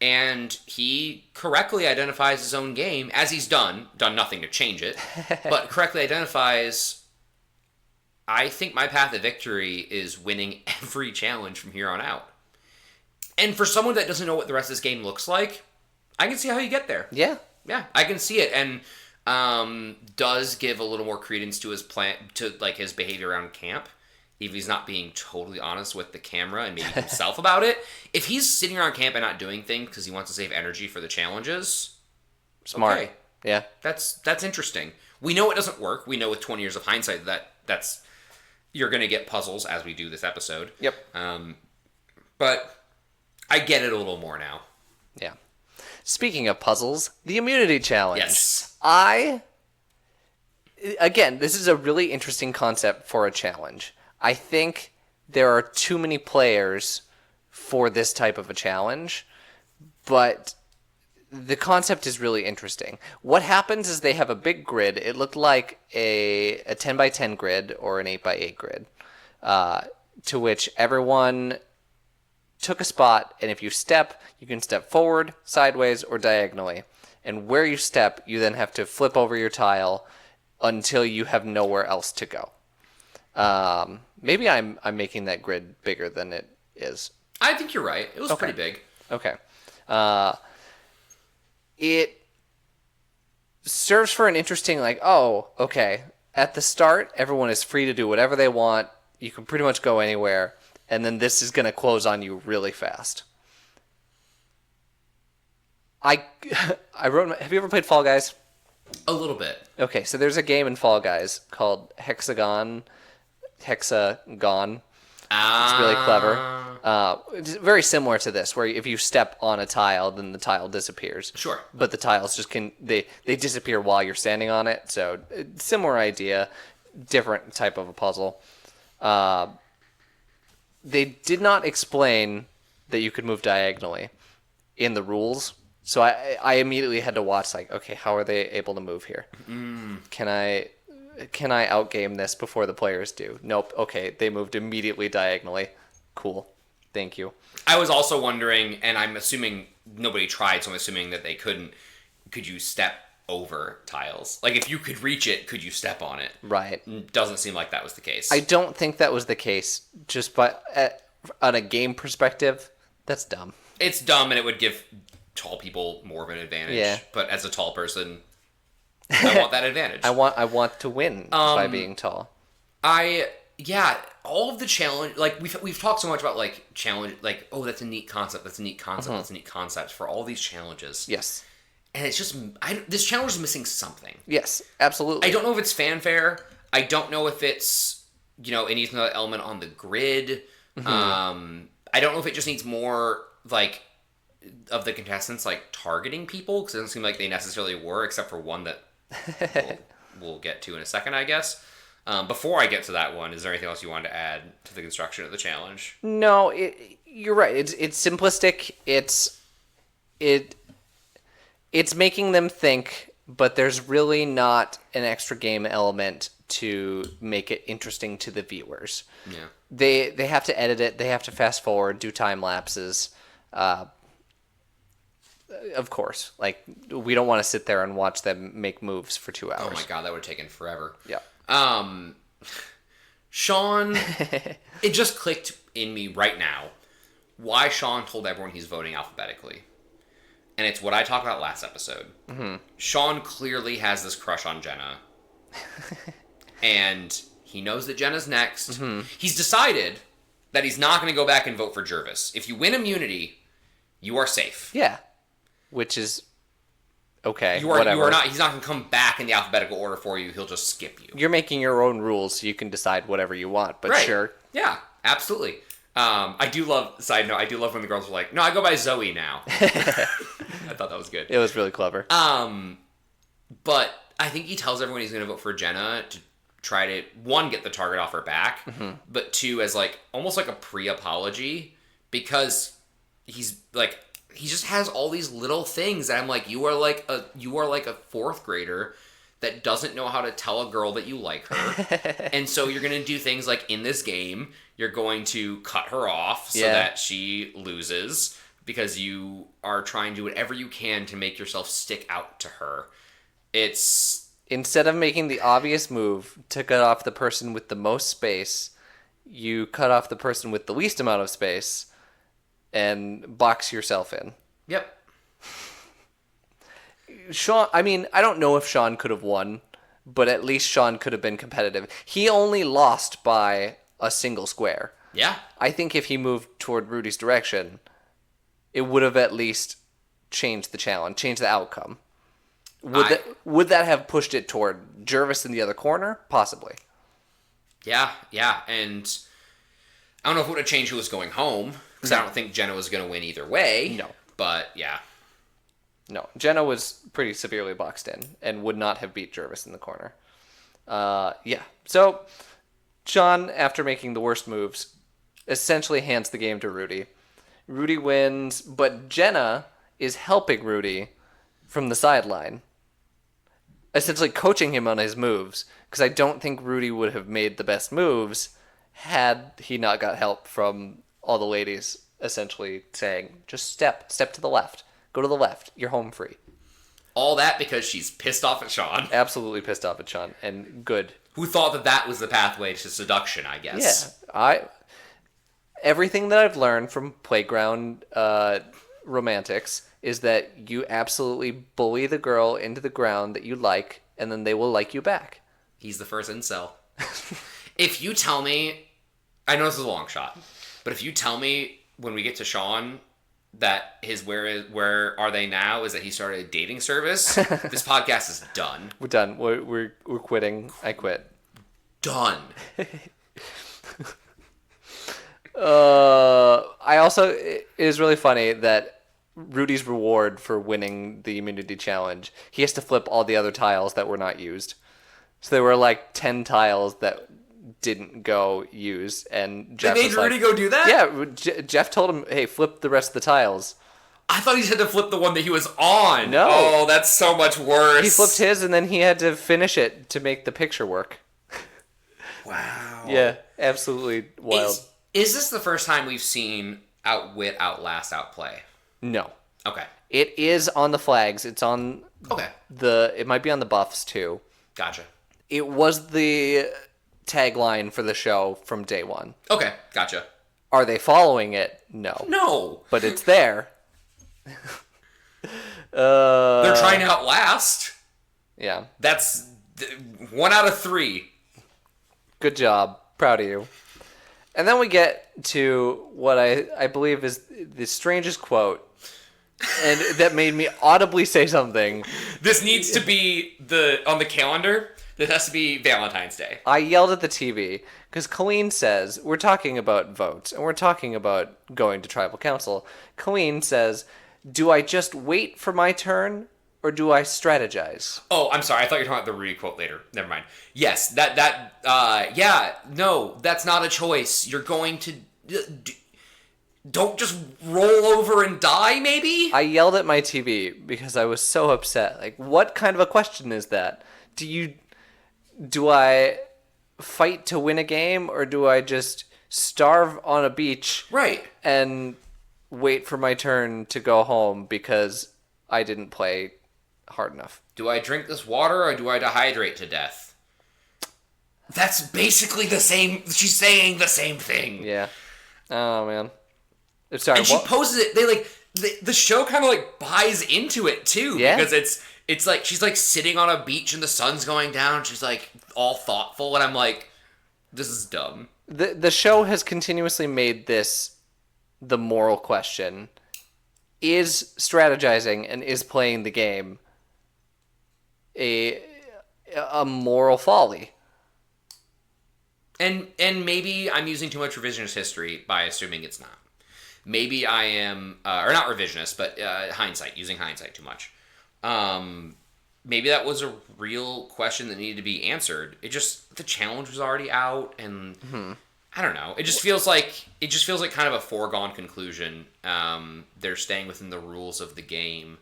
And he correctly identifies his own game, as he's done nothing to change it, but correctly identifies, I think my path to victory is winning every challenge from here on out. And for someone that doesn't know what the rest of this game looks like, I can see how you get there. Yeah. Yeah, I can see it. And does give a little more credence to his plan, to like his behavior around camp. If he's not being totally honest with the camera and maybe himself about it. If he's sitting around camp and not doing things because he wants to save energy for the challenges, smart. Okay. Yeah. That's interesting. We know it doesn't work. We know with 20 years of hindsight that's you're going to get puzzles as we do this episode. Yep. But I get it a little more now. Yeah. Speaking of puzzles, the immunity challenge. Yes. Again, this is a really interesting concept for a challenge. I think there are too many players for this type of a challenge, but the concept is really interesting. What happens is they have a big grid. It looked like a 10 by 10 grid or an 8 by 8 grid, to which everyone took a spot, and if you step, you can step forward, sideways, or diagonally. And where you step, you then have to flip over your tile until you have nowhere else to go. Maybe I'm making that grid bigger than it is. I think you're right. It was pretty big. Okay. It serves for an interesting, okay, at the start, everyone is free to do whatever they want. You can pretty much go anywhere. And then this is going to close on you really fast. I wrote. Have you ever played Fall Guys? A little bit. Okay, so there's a game in Fall Guys called Hexagon. It's really clever. It's very similar to this, where if you step on a tile, then the tile disappears. Sure. But the tiles just they disappear while you're standing on it. So similar idea, different type of a puzzle. They did not explain that you could move diagonally in the rules. So I immediately had to watch, okay, how are they able to move here? Can I outgame this before the players do? Nope. Okay, they moved immediately diagonally. Cool. Thank you. I was also wondering, and I'm assuming nobody tried, so I'm assuming that they couldn't. Could you step over tiles? Like, if you could reach it, could you step on it? Right. Doesn't seem like that was the case. I don't think that was the case. Just on a game perspective, that's dumb. It's dumb, and it would give tall people more of an advantage. Yeah. But as a tall person, I want that advantage. I want to win by being tall. All of the challenge, we've talked so much about challenge, that's a neat concept, that's a neat concept, that's a neat concept for all these challenges. Yes. And it's just, this challenge is missing something. Yes, absolutely. I don't know if it's fanfare. I don't know if it's, it needs another element on the grid. I don't know if it just needs more, of the contestants, targeting people, because it doesn't seem like they necessarily were, except for one that we'll get to in a second, I guess. Before I get to that one, is there anything else you wanted to add to the construction of the challenge? No, you're right. It's simplistic. It's making them think, but there's really not an extra game element to make it interesting to the viewers. Yeah. They have to edit it. They have to fast forward, do time lapses. Of course, we don't want to sit there and watch them make moves for 2 hours. Oh my god, that would have taken forever. Yeah. Sean, it just clicked in me right now why Sean told everyone he's voting alphabetically. And it's what I talked about last episode. Mm-hmm. Sean clearly has this crush on Jenna. And he knows that Jenna's next. Mm-hmm. He's decided that he's not going to go back and vote for Jervis. If you win immunity, you are safe. Yeah. Which is okay. You are not. He's not going to come back in the alphabetical order for you. He'll just skip you. You're making your own rules, so you can decide whatever you want. But right. Sure. Yeah, absolutely. I do love. Side note: I do love when the girls are like, "No, I go by Zoe now." I thought that was good. It was really clever. But I think he tells everyone he's going to vote for Jenna to try to, one, get the target off her back, but two, as almost like a pre-apology, because he's he just has all these little things that I'm like, you are like a fourth grader that doesn't know how to tell a girl that you like her. And so you're going to do things like in this game, you're going to cut her off so that she loses because you are trying to do whatever you can to make yourself stick out to her. It's... Instead of making the obvious move to cut off the person with the most space, you cut off the person with the least amount of space and box yourself in. Yep. Sean, I don't know if Sean could have won, but at least Sean could have been competitive. He only lost by a single square. Yeah. I think if he moved toward Rudy's direction, it would have at least changed the challenge, changed the outcome. Would that have pushed it toward Jervis in the other corner? Possibly. Yeah, and I don't know if it would have changed who was going home, because I don't think Jenna was going to win either way. No. But, yeah. No. Jenna was pretty severely boxed in and would not have beat Jervis in the corner. Yeah. So, Sean, after making the worst moves, essentially hands the game to Rudy. Rudy wins, but Jenna is helping Rudy from the sideline, essentially coaching him on his moves, because I don't think Rudy would have made the best moves had he not got help from all the ladies essentially saying, just step to the left, go to the left, you're home free. All that because she's pissed off at Sean. Absolutely pissed off at Sean, and good. Who thought that that was the pathway to seduction, I guess. Yeah, everything that I've learned from playground romantics is that you absolutely bully the girl into the ground that you like, and then they will like you back. He's the first incel. If you tell me, I know this is a long shot, but if you tell me when we get to Sean that his where are they now is that he started a dating service, this podcast is done. We're done. We're quitting. I quit. Done. I also, it is really funny that Rudy's reward for winning the immunity challenge, he has to flip all the other tiles that were not used. So there were like 10 tiles that didn't go used, and Jeff They made Rudy go do that? Yeah, Jeff told him, hey, flip the rest of the tiles. I thought he had to flip the one that he was on. No. Oh, that's so much worse. He flipped his, and then he had to finish it to make the picture work. Wow. Yeah, absolutely wild. Is this the first time we've seen Outwit, Outlast, Outplay? No. Okay. It is on the flags. It's on Okay. it might be on the buffs too. Gotcha. It was the tagline for the show from day one. Okay, gotcha. Are they following it? No. No. But it's there. They're trying to outlast. Yeah. That's 1 out of 3. Good job. Proud of you. And then we get to what I believe is the strangest quote, and that made me audibly say something. This needs to be on the calendar. This has to be Valentine's Day. I yelled at the TV because Colleen says, we're talking about votes and we're talking about going to tribal council. Colleen says, do I just wait for my turn or do I strategize? Oh, I'm sorry. I thought you were talking about the Rudy quote later. Never mind. Yes, yeah, no, that's not a choice. You're going to... Don't just roll over and die, maybe? I yelled at my TV because I was so upset. Like, what kind of a question is that? Do I fight to win a game or do I just starve on a beach? Right. And wait for my turn to go home because I didn't play hard enough. Do I drink this water or do I dehydrate to death? That's basically the same. She's saying the same thing. Yeah. Oh man. Sorry. And she poses it. The show kind of like buys into it too. Yeah. Because it's like she's like sitting on a beach and the sun's going down. She's like all thoughtful, and I'm like, this is dumb. The show has continuously made this the moral question: is strategizing and is playing the game a moral folly? And maybe I'm using too much revisionist history by assuming it's not. Maybe I am, or not revisionist, but using hindsight too much. Maybe that was a real question that needed to be answered. The challenge was already out, and I don't know. It just feels like kind of a foregone conclusion. They're staying within the rules of the game.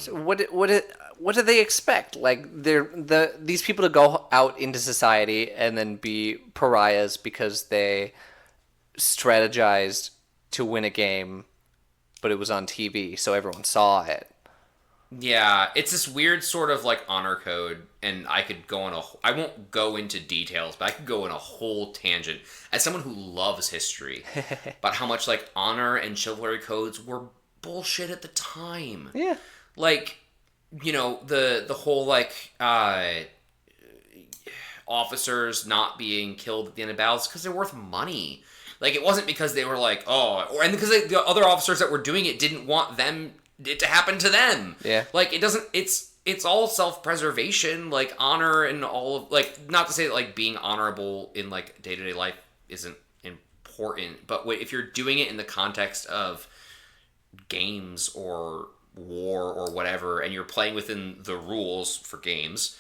What do they expect? Like these people to go out into society and then be pariahs because they strategized to win a game, but it was on TV, so everyone saw it. Yeah, it's this weird sort of like honor code, and I could go on I won't go into details, but I could go on a whole tangent as someone who loves history about how much like honor and chivalry codes were bullshit at the time. Yeah. Like, the whole like officers not being killed at the end of battles because they're worth money. Like, it wasn't because they were like, and because the other officers that were doing it didn't want it to happen to them. Yeah. Like, it doesn't, it's it's all self-preservation, like honor and all of like not to say that like being honorable in like day-to-day life isn't important, but if you're doing it in the context of games or war or whatever and you're playing within the rules for games,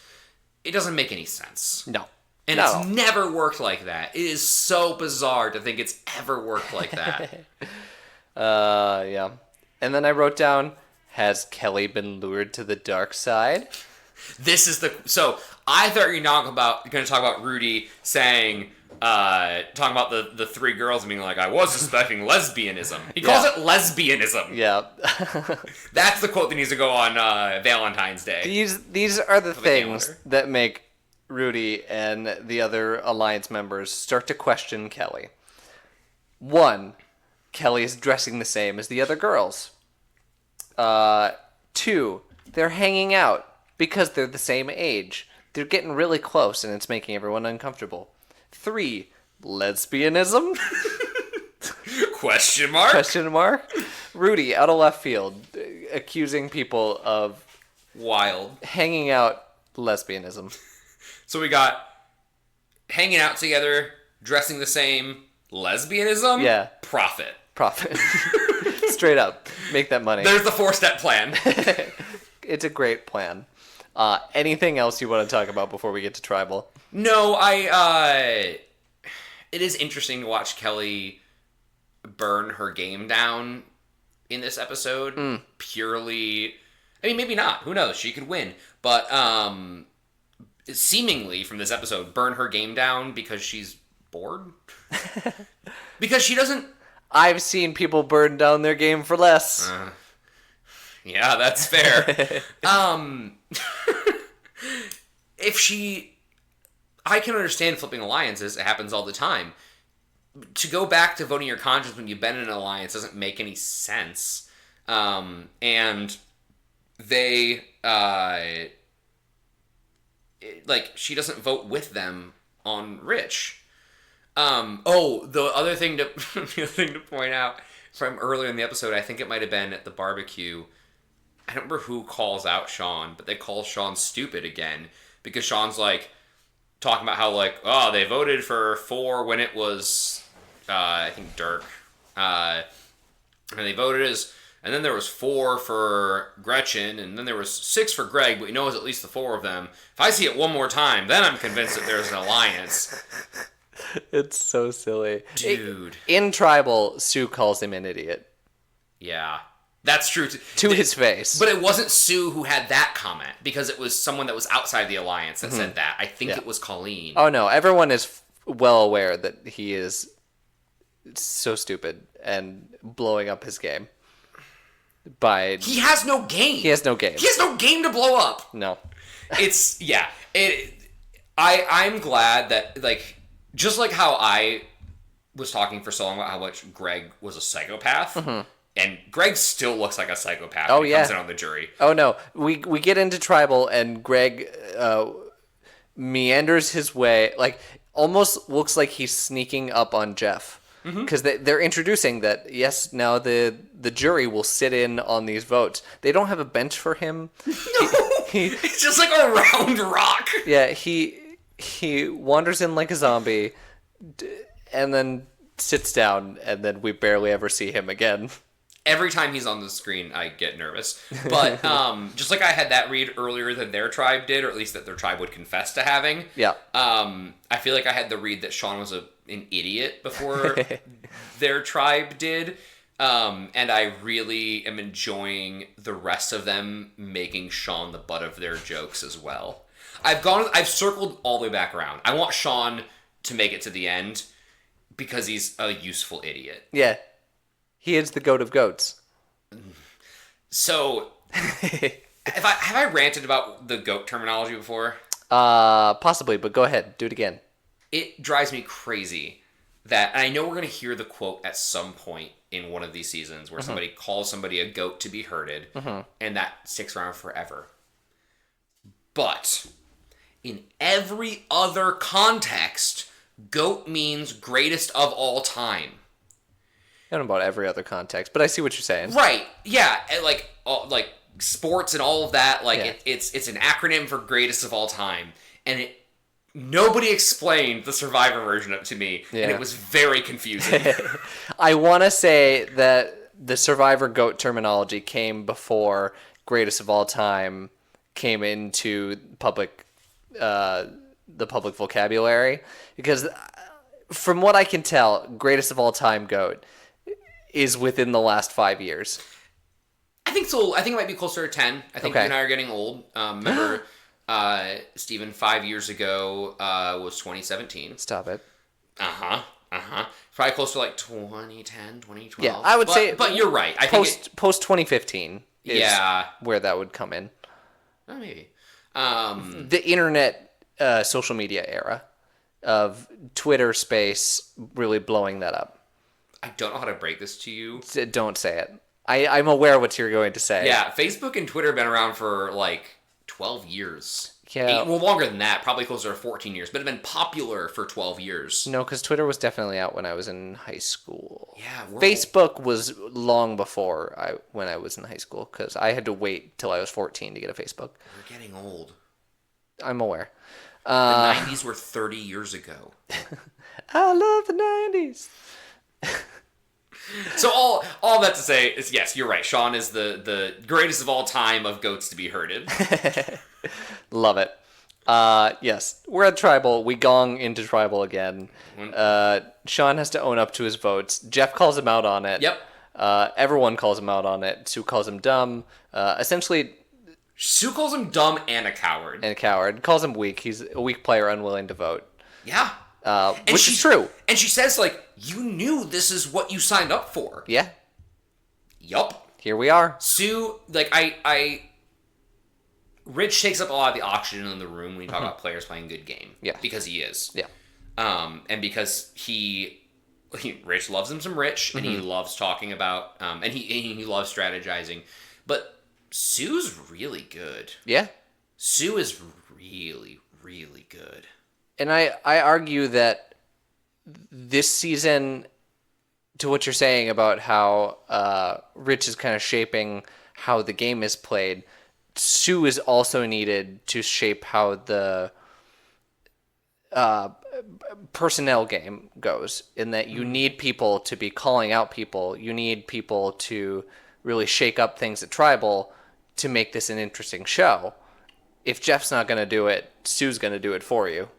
it doesn't make any sense. No. And it's never worked like that. It is so bizarre to think it's ever worked like that. Yeah. And then I wrote down, has Kelly been lured to the dark side? This is so I thought you were going to talk about Rudy saying, talking about the three girls and being like, I was suspecting lesbianism. He calls it lesbianism. Yeah. That's the quote that needs to go on Valentine's Day. These are the things that make Rudy and the other Alliance members start to question Kelly. 1, Kelly is dressing the same as the other girls. 2, they're hanging out because they're the same age. They're getting really close and it's making everyone uncomfortable. 3, lesbianism? Question mark? Question mark? Rudy, out of left field, accusing people of wild hanging out lesbianism. So we got hanging out together, dressing the same, lesbianism? Yeah. Profit. Straight up. Make that money. There's the 4-step plan. It's a great plan. Anything else you want to talk about before we get to Tribal? No, it is interesting to watch Kelly burn her game down in this episode. Purely, I mean, maybe not. Who knows? She could win. But, seemingly from this episode, burn her game down because she's bored? Because she doesn't... I've seen people burn down their game for less. Yeah, that's fair. I can understand flipping alliances. It happens all the time. To go back to voting your conscience when you've been in an alliance doesn't make any sense. And they, she doesn't vote with them on Rich. The other thing to point out from earlier in the episode, I think it might have been at the barbecue. I don't remember who calls out Sean, but they call Sean stupid again because Sean's like talking about how they voted for 4 when it was I think Dirk, and they voted and then there was 4 for Gretchen, and then there was 6 for Greg, but we know it's at least the 4 of them. If I see it one more time, then I'm convinced that there's an alliance. It's so silly. Dude. In Tribal, Sue calls him an idiot. Yeah. That's true. To his face. But it wasn't Sue who had that comment, because it was someone that was outside the alliance that said that. I think it was Colleen. Oh, no. Everyone is well aware that he is so stupid and blowing up his game. He has no game. He has no game. He has no game to blow up. No. I'm glad that, just like how I was talking for so long about how much Greg was a psychopath, and Greg still looks like a psychopath when he comes in on the jury. Oh, no. We get into Tribal, and Greg meanders his way, almost looks like he's sneaking up on Jeff. Because they're introducing that, yes, now the jury will sit in on these votes. They don't have a bench for him. No! It's just like a round rock. Yeah, he wanders in like a zombie, and then sits down, and then we barely ever see him again. Every time he's on the screen, I get nervous. But just like I had that read earlier than their tribe did, or at least that their tribe would confess to having. Yeah. I feel like I had the read that Sean was an idiot before their tribe did. And I really am enjoying the rest of them making Sean the butt of their jokes as well. I've circled all the way back around. I want Sean to make it to the end because he's a useful idiot. Yeah. He is the goat of goats. So, have I ranted about the goat terminology before? Possibly, but go ahead. Do it again. It drives me crazy that, and I know we're going to hear the quote at some point in one of these seasons where somebody calls somebody a goat to be herded, and that sticks around forever. But in every other context, goat means greatest of all time. I don't know about every other context, but I see what you're saying. Right. Yeah. sports and all of that. Like Yeah. it's an acronym for greatest of all time, and nobody explained the Survivor version of it to me, and Yeah. it was very confusing. I want to say that the Survivor GOAT terminology came before greatest of all time came into the public vocabulary, because from what I can tell, greatest of all time GOAT is within the last 5 years. I think so. I think it might be closer to 10. I think Okay. you and I are getting old. Remember, Steven, 5 years ago was 2017. Stop it. Probably close to like 2010, 2012. Yeah, I would say. But you're right. I think Post 2015 is Yeah. where that would come in. maybe. The internet, social media era of Twitter space really blowing that up. I don't know how to break this to you. Don't say it. I'm aware what you're going to say. Yeah, Facebook and Twitter have been around for like 12 years. Yeah. Well, longer than that. Probably closer to 14 years. But have been popular for 12 years. No, because Twitter was definitely out when I was in high school. Yeah. Facebook was long before when I was in high school, because I had to wait till I was 14 to get a Facebook. We're getting old. I'm aware. The 90s were 30 years ago. I love the 90s. So all that to say is, yes, you're right. Sean is the greatest of all time of goats to be herded. Love it. Yes, we're at Tribal. We gong into Tribal again. Sean has to own up to his votes. Jeff calls him out on it. Yep. Everyone calls him out on it. Sue calls him dumb. Essentially, Sue calls him dumb and a coward. and a coward. Calls him weak. He's a weak player, unwilling to vote. Yeah. Which is true. And she says, like, you knew this is what you signed up for. Yeah. Yup. Here we are. Sue, like, Rich takes up a lot of the oxygen in the room when you talk about players playing good game. Yeah. Because he is. Yeah. And because Rich loves him some Rich, and he loves talking about, and he loves strategizing. But Sue's really good. Yeah. Sue is really, really good. And I argue that this season, to what you're saying about how Rich is kind of shaping how the game is played, Sue is also needed to shape how the personnel game goes, in that you need people to be calling out people. You need people to really shake up things at Tribal to make this an interesting show. If Jeff's not going to do it, Sue's going to do it for you.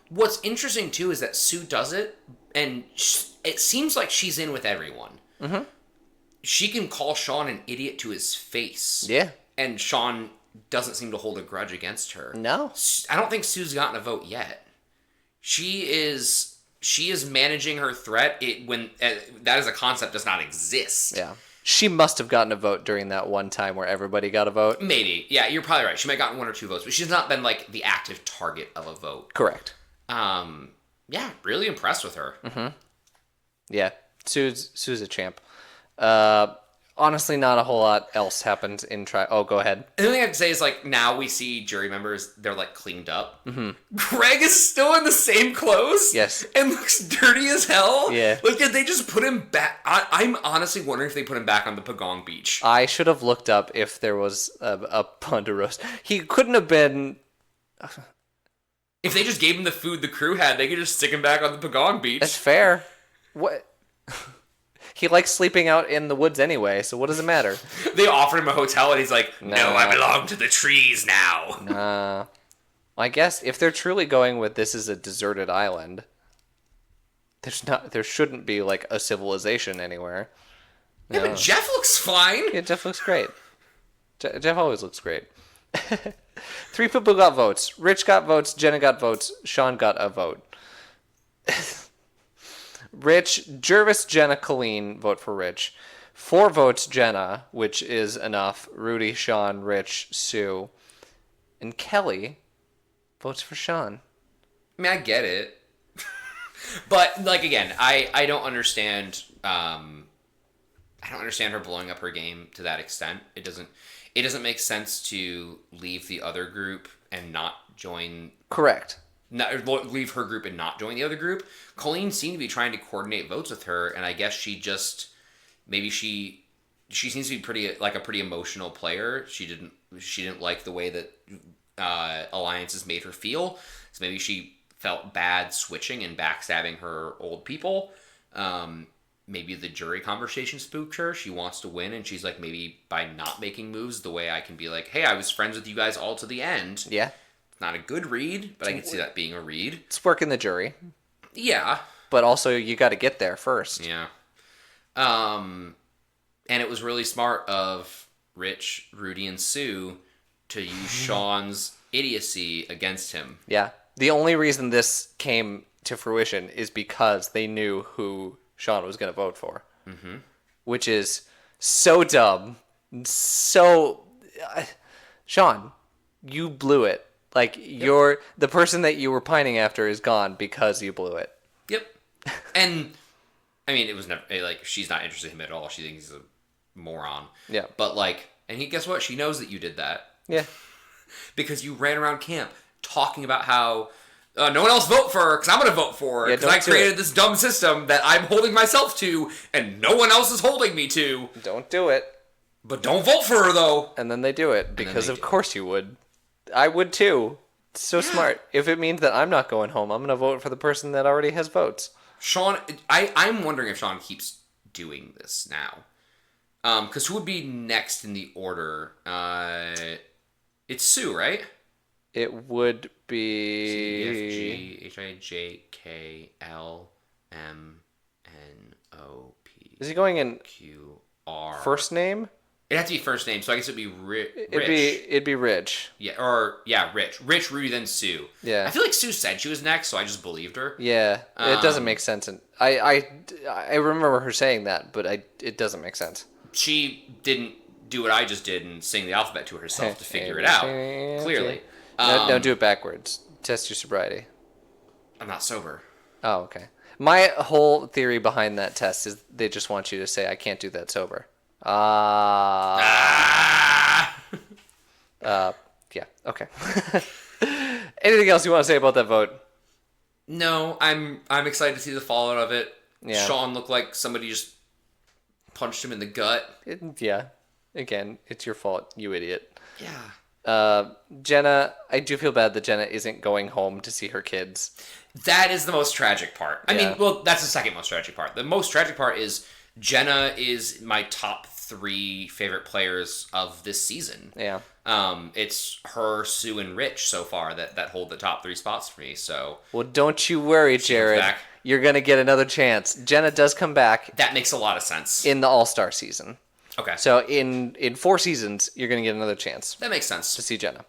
What's interesting, too, is that Sue does it, and it seems like she's in with everyone. Mm-hmm. She can call Sean an idiot to his face. Yeah. And Sean doesn't seem to hold a grudge against her. No. I don't think Sue's gotten a vote yet. She is managing her threat when that as a concept does not exist. Yeah. She must have gotten a vote during that one time where everybody got a vote. Maybe. Yeah, you're probably right. She might have gotten 1 or 2 votes, but she's not been, like, the active target of a vote. Correct. Yeah, really impressed with her. Mm-hmm. Yeah. Sue's a champ. Honestly, not a whole lot else happens in Oh, go ahead. The only thing I have to say is, like, now we see jury members, they're, like, cleaned up. Mm-hmm. Greg is still in the same clothes. Yes. And looks dirty as hell. Yeah. Like, did they just put him back? I'm honestly wondering if they put him back on the Pagong Beach. I should have looked up if there was a Ponderosa. He couldn't have been... If they just gave him the food the crew had, they could just stick him back on the Pagong Beach. That's fair. What... He likes sleeping out in the woods anyway, so what does it matter? They offered him a hotel, and he's like, no, Nah. I belong to the trees now. I guess if they're truly going with this is a deserted island, there shouldn't be like a civilization anywhere. Yeah, but Jeff looks fine. Yeah, Jeff looks great. Jeff always looks great. 3 people got votes. Rich got votes. Jenna got votes. Sean got a vote. Rich, Jervis, Jenna, Colleen vote for Rich. 4 votes Jenna, which is enough. Rudy, Sean, Rich, Sue. And Kelly votes for Sean. I mean, I get it. But, like, again, I don't understand... I don't understand her blowing up her game to that extent. It doesn't make sense to leave the other group and not join... Correct. Leave her group and not join the other group. Colleen seemed to be trying to coordinate votes with her, and I guess maybe she she seems to be a pretty emotional player. She didn't like the way that alliances made her feel. So maybe she felt bad switching and backstabbing her old people. Maybe the jury conversation spooked her. She wants to win, and she's like, maybe by not making moves, the way I can be like, hey, I was friends with you guys all to the end. Yeah. It's not a good read, but I can see that being a read. It's working the jury. Yeah. But also, you got to get there first. Yeah. And it was really smart of Rich, Rudy, and Sue to use Sean's idiocy against him. Yeah. The only reason this came to fruition is because they knew who Sean was going to vote for. Mm-hmm. Which is so dumb. So... Sean, you blew it. Like, you're... The person that you were pining after is gone because you blew it. Yep. And... I mean, it was never, like, she's not interested in him at all. She thinks he's a moron. Yeah. But, like, and guess what? She knows that you did that. Yeah. Because you ran around camp talking about how no one else vote for her because I'm going to vote for her because I created this dumb system that I'm holding myself to and no one else is holding me to. Don't do it. But don't vote for her, though. And then they do it because, of course, you would. I would, too. It's so smart. If it means that I'm not going home, I'm going to vote for the person that already has votes. Sean, I'm wondering if Sean keeps doing this now. Because who would be next in the order? It's Sue, right? It would be... C, F, G, H, I, J, K, L, M, N, O, P. Is he going in Q, R. first name? It'd have to be first name, so I guess it'd be Rich. It'd be Rich. Yeah, Rich. Rich, Rudy, then Sue. Yeah. I feel like Sue said she was next, so I just believed her. Yeah, it doesn't make sense. And I remember her saying that, but it doesn't make sense. She didn't do what I just did and sing the alphabet to herself to figure it out. Clearly. No, do it backwards. Test your sobriety. I'm not sober. Oh, okay. My whole theory behind that test is they just want you to say, I can't do that sober. Yeah, okay. Anything else you want to say about that vote? No, I'm excited to see the fallout of it. Yeah. Sean looked like somebody just punched him in the gut. Yeah. Again, it's your fault, you idiot. Yeah. Jenna, I do feel bad that Jenna isn't going home to see her kids. That is the most tragic part. I mean, well, that's the second most tragic part. The most tragic part is Jenna is my top 3 favorite players of this season. Yeah. It's her, Sue, and Rich so far that hold the top 3 spots for me. So, well, don't you worry, Jared. You're gonna get another chance. Jenna does come back. That makes a lot of sense in the All-Star season. Okay. So in 4 seasons, you're gonna get another chance. That makes sense to see Jenna.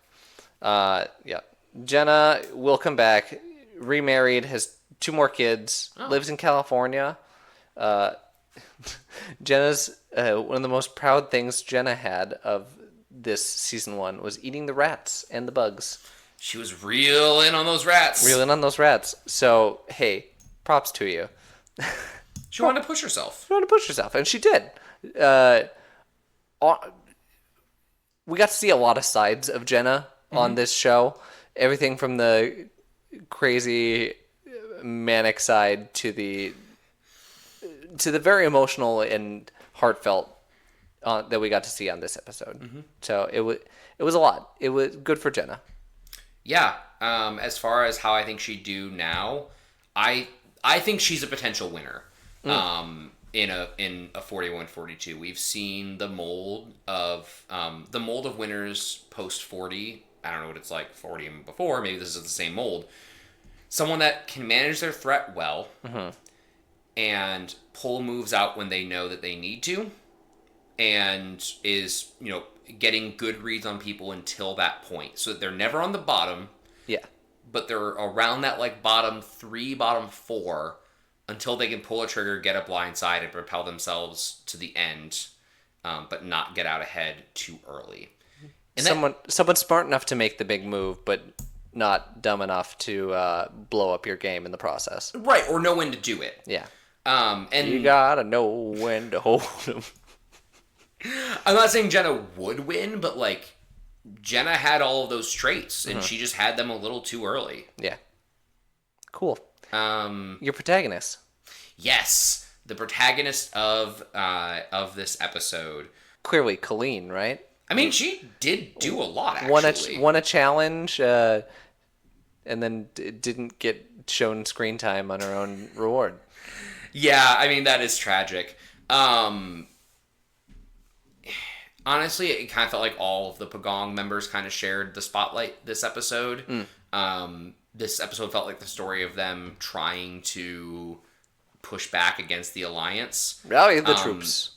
Yeah. Jenna will come back. Remarried, has 2 more kids. Lives in California. Jenna's one of the most proud things Jenna had of this season 1 was eating the rats and the bugs. She was real in on those rats. So, hey, props to you. She wanted to push herself. And she did. We got to see a lot of sides of Jenna on this show. Everything from the crazy manic side to the very emotional and heartfelt that we got to see on this episode. Mm-hmm. So it was a lot. It was good for Jenna. Yeah. As far as how I think she'd do now, I think she's a potential winner. In a 41-42, we've seen the mold of winners post 40. I don't know what it's like 40 and before. Maybe this is the same mold. Someone that can manage their threat well, and pull moves out when they know that they need to, and is getting good reads on people until that point, so that they're never on the bottom. Yeah, but they're around that like bottom 3, bottom 4. Until they can pull a trigger, get a blind side, and propel themselves to the end, but not get out ahead too early. And someone smart enough to make the big move, but not dumb enough to blow up your game in the process. Right, or know when to do it. Yeah. And you gotta know when to hold them. I'm not saying Jenna would win, but like Jenna had all of those traits, and she just had them a little too early. Yeah. Cool. Your protagonist. Yes. the protagonist of this episode. Clearly, Colleen, right? I mean, she did do a lot, Won actually. won a challenge, and then didn't get shown screen time on her own reward. Yeah, I mean, that is tragic. Honestly, it kind of felt like all of the Pagong members kind of shared the spotlight this episode. This episode felt like the story of them trying to push back against the Alliance. Rally the troops.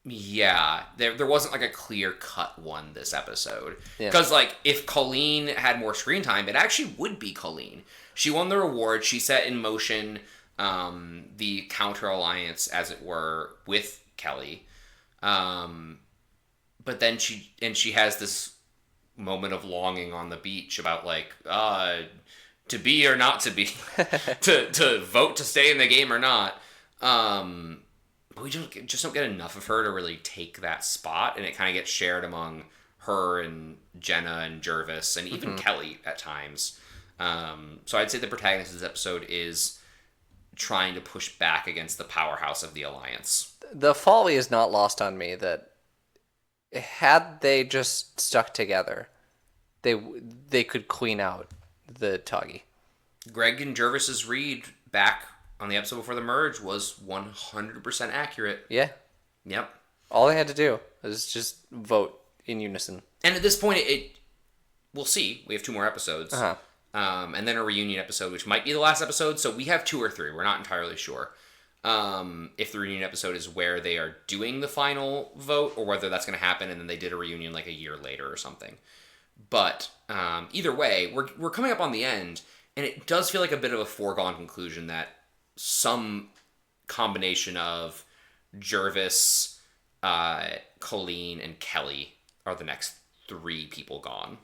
Yeah, there wasn't like a clear cut one this episode. Yeah. Because like if Colleen had more screen time, it actually would be Colleen. She won the reward. She set in motion the counter alliance, as it were, with Kelly. But then she has this moment of longing on the beach about like to be or not to be, to vote to stay in the game or not. But we just don't get enough of her to really take that spot, and it kind of gets shared among her and Jenna and Jervis and even Kelly at times. So I'd say the protagonist of this episode is trying to push back against the powerhouse of the Alliance. The folly is not lost on me that had they just stuck together, they could clean out the Toggy. Greg and Jervis's read back on the episode before the merge was 100% accurate. Yeah. Yep. All they had to do was just vote in unison. And at this point, we'll see. We have 2 more episodes. Uh-huh. And then a reunion episode, which might be the last episode. So we have 2 or 3. We're not entirely sure. If the reunion episode is where they are doing the final vote, or whether that's going to happen and then they did a reunion like a year later or something. But either way, we're coming up on the end, and it does feel like a bit of a foregone conclusion that some combination of Jervis, Colleen, and Kelly are the next 3 people gone.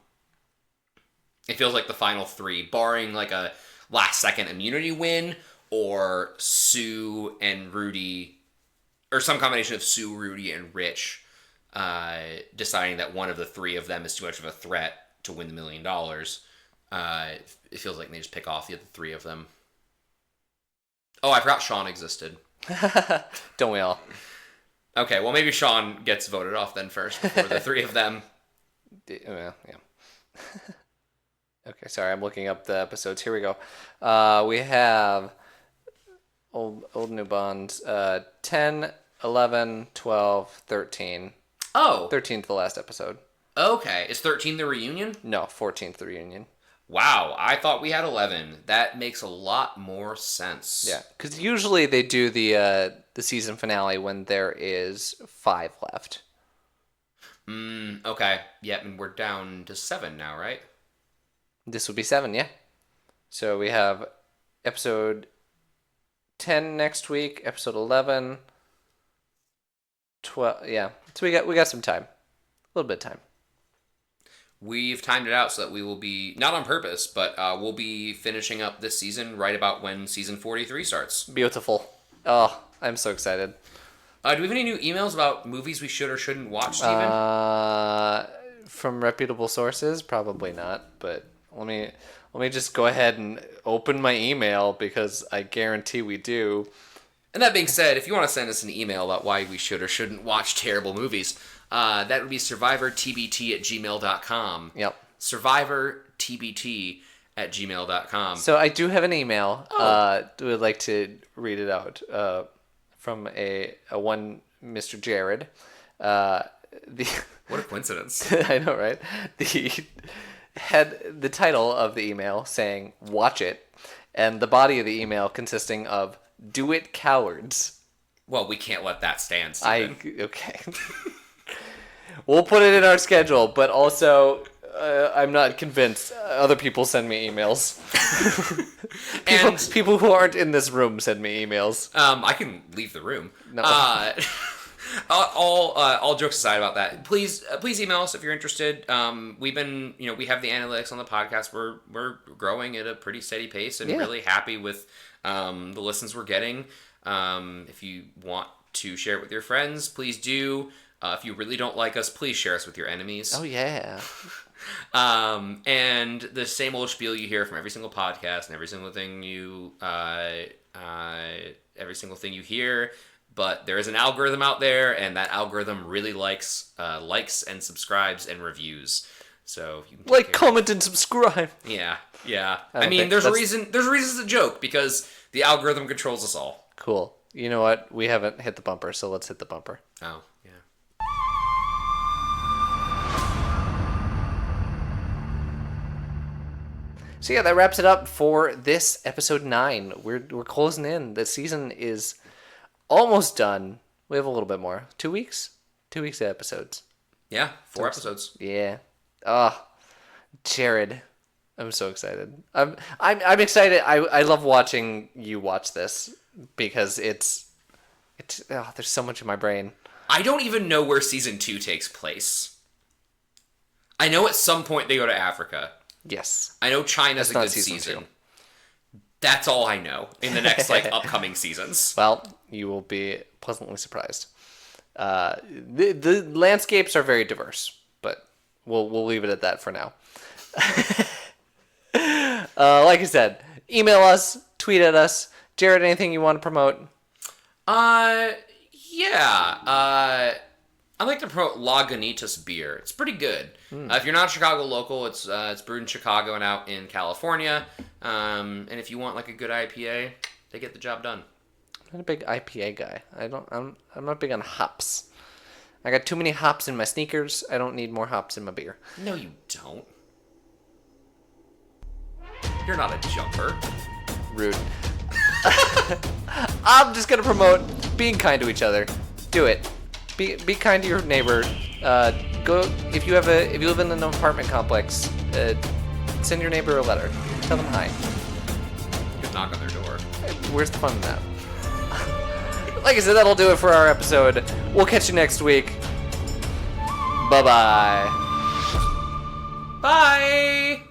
It feels like the final 3, barring like a last-second immunity win, or Sue and Rudy, or some combination of Sue, Rudy, and Rich deciding that one of the 3 of them is too much of a threat to win the $1 million. It feels like they just pick off the other 3 of them. Oh, I forgot Sean existed. Don't we all? Okay, well maybe Sean gets voted off then first before the 3 of them. Well, yeah. Okay, sorry, I'm looking up the episodes. Here we go. We have old new bonds. 10, 11, 12, 13. Oh. 13th the last episode. Okay. Is 13 the reunion? No, 14th the reunion. Wow, I thought we had 11. That makes a lot more sense. Yeah, because usually they do the season finale when there is 5 left. Okay. Yep, and we're down to 7 now, right? This would be 7, yeah. So we have episode 10 next week, episode 11, 12, yeah. So we got some time. A little bit of time. We've timed it out so that we will be, not on purpose, but we'll be finishing up this season right about when season 43 starts. Beautiful. Oh, I'm so excited. Do we have any new emails about movies we should or shouldn't watch, Steven? From reputable sources, probably not, but let me just go ahead and open my email because I guarantee we do. And that being said, if you want to send us an email about why we should or shouldn't watch terrible movies, that would be survivortbt@gmail.com. Yep. survivortbt@gmail.com. So I do have an email. Would like to read it out from a one Mr. Jared. What a coincidence. I know, right? The title of the email saying "Watch it," and the body of the email consisting of "Do it, cowards." Well, we can't let that stand, Steven. Okay. We'll put it in our schedule, but also I'm not convinced. Other people send me emails. people who aren't in this room send me emails. I can leave the room. No. All jokes aside about that, please email us if you're interested. We've been, we have the analytics on the podcast. We're growing at a pretty steady pace and really happy with the listens we're getting. If you want to share it with your friends, please do. If you really don't like us, please share us with your enemies. Oh yeah. And the same old spiel you hear from every single podcast and every single thing you every single thing you hear, but there is an algorithm out there, and that algorithm really likes and subscribes and reviews. So you can like, comment, and subscribe. Yeah. I don't mean, think there's a that's- reason. There's a reason it's a joke because the algorithm controls us all. Cool. You know what? We haven't hit the bumper, so let's hit the bumper. Oh yeah. So yeah, that wraps it up for this episode 9. We're closing in. The season is almost done. We have a little bit more. 2 weeks? 2 weeks of episodes. Yeah, 4 episodes. Yeah. Jared, I'm so excited. I'm excited. I love watching you watch this because it's there's so much in my brain. I don't even know where season 2 takes place. I know at some point they go to Africa. Yes. I know China's That's a not good season season. 2. That's all I know in the next upcoming seasons. Well, you will be pleasantly surprised. The landscapes are very diverse, but we'll leave it at that for now. Like I said, email us, tweet at us. Jared, anything you want to promote? Yeah. I like to promote Lagunitas beer. It's pretty good. If you're not a Chicago local, it's brewed in Chicago and out in California. And if you want like a good IPA, they get the job done. I'm not a big IPA guy. I'm not big on hops. I got too many hops in my sneakers. I don't need more hops in my beer. No, you don't. You're not a jumper. Rude. I'm just gonna promote being kind to each other. Do it. Be kind to your neighbor. Go if you live in an apartment complex. Send your neighbor a letter. Tell them hi. Just knock on their door. Where's the fun in that? Like I said, that'll do it for our episode. We'll catch you next week. Bye-bye. Bye!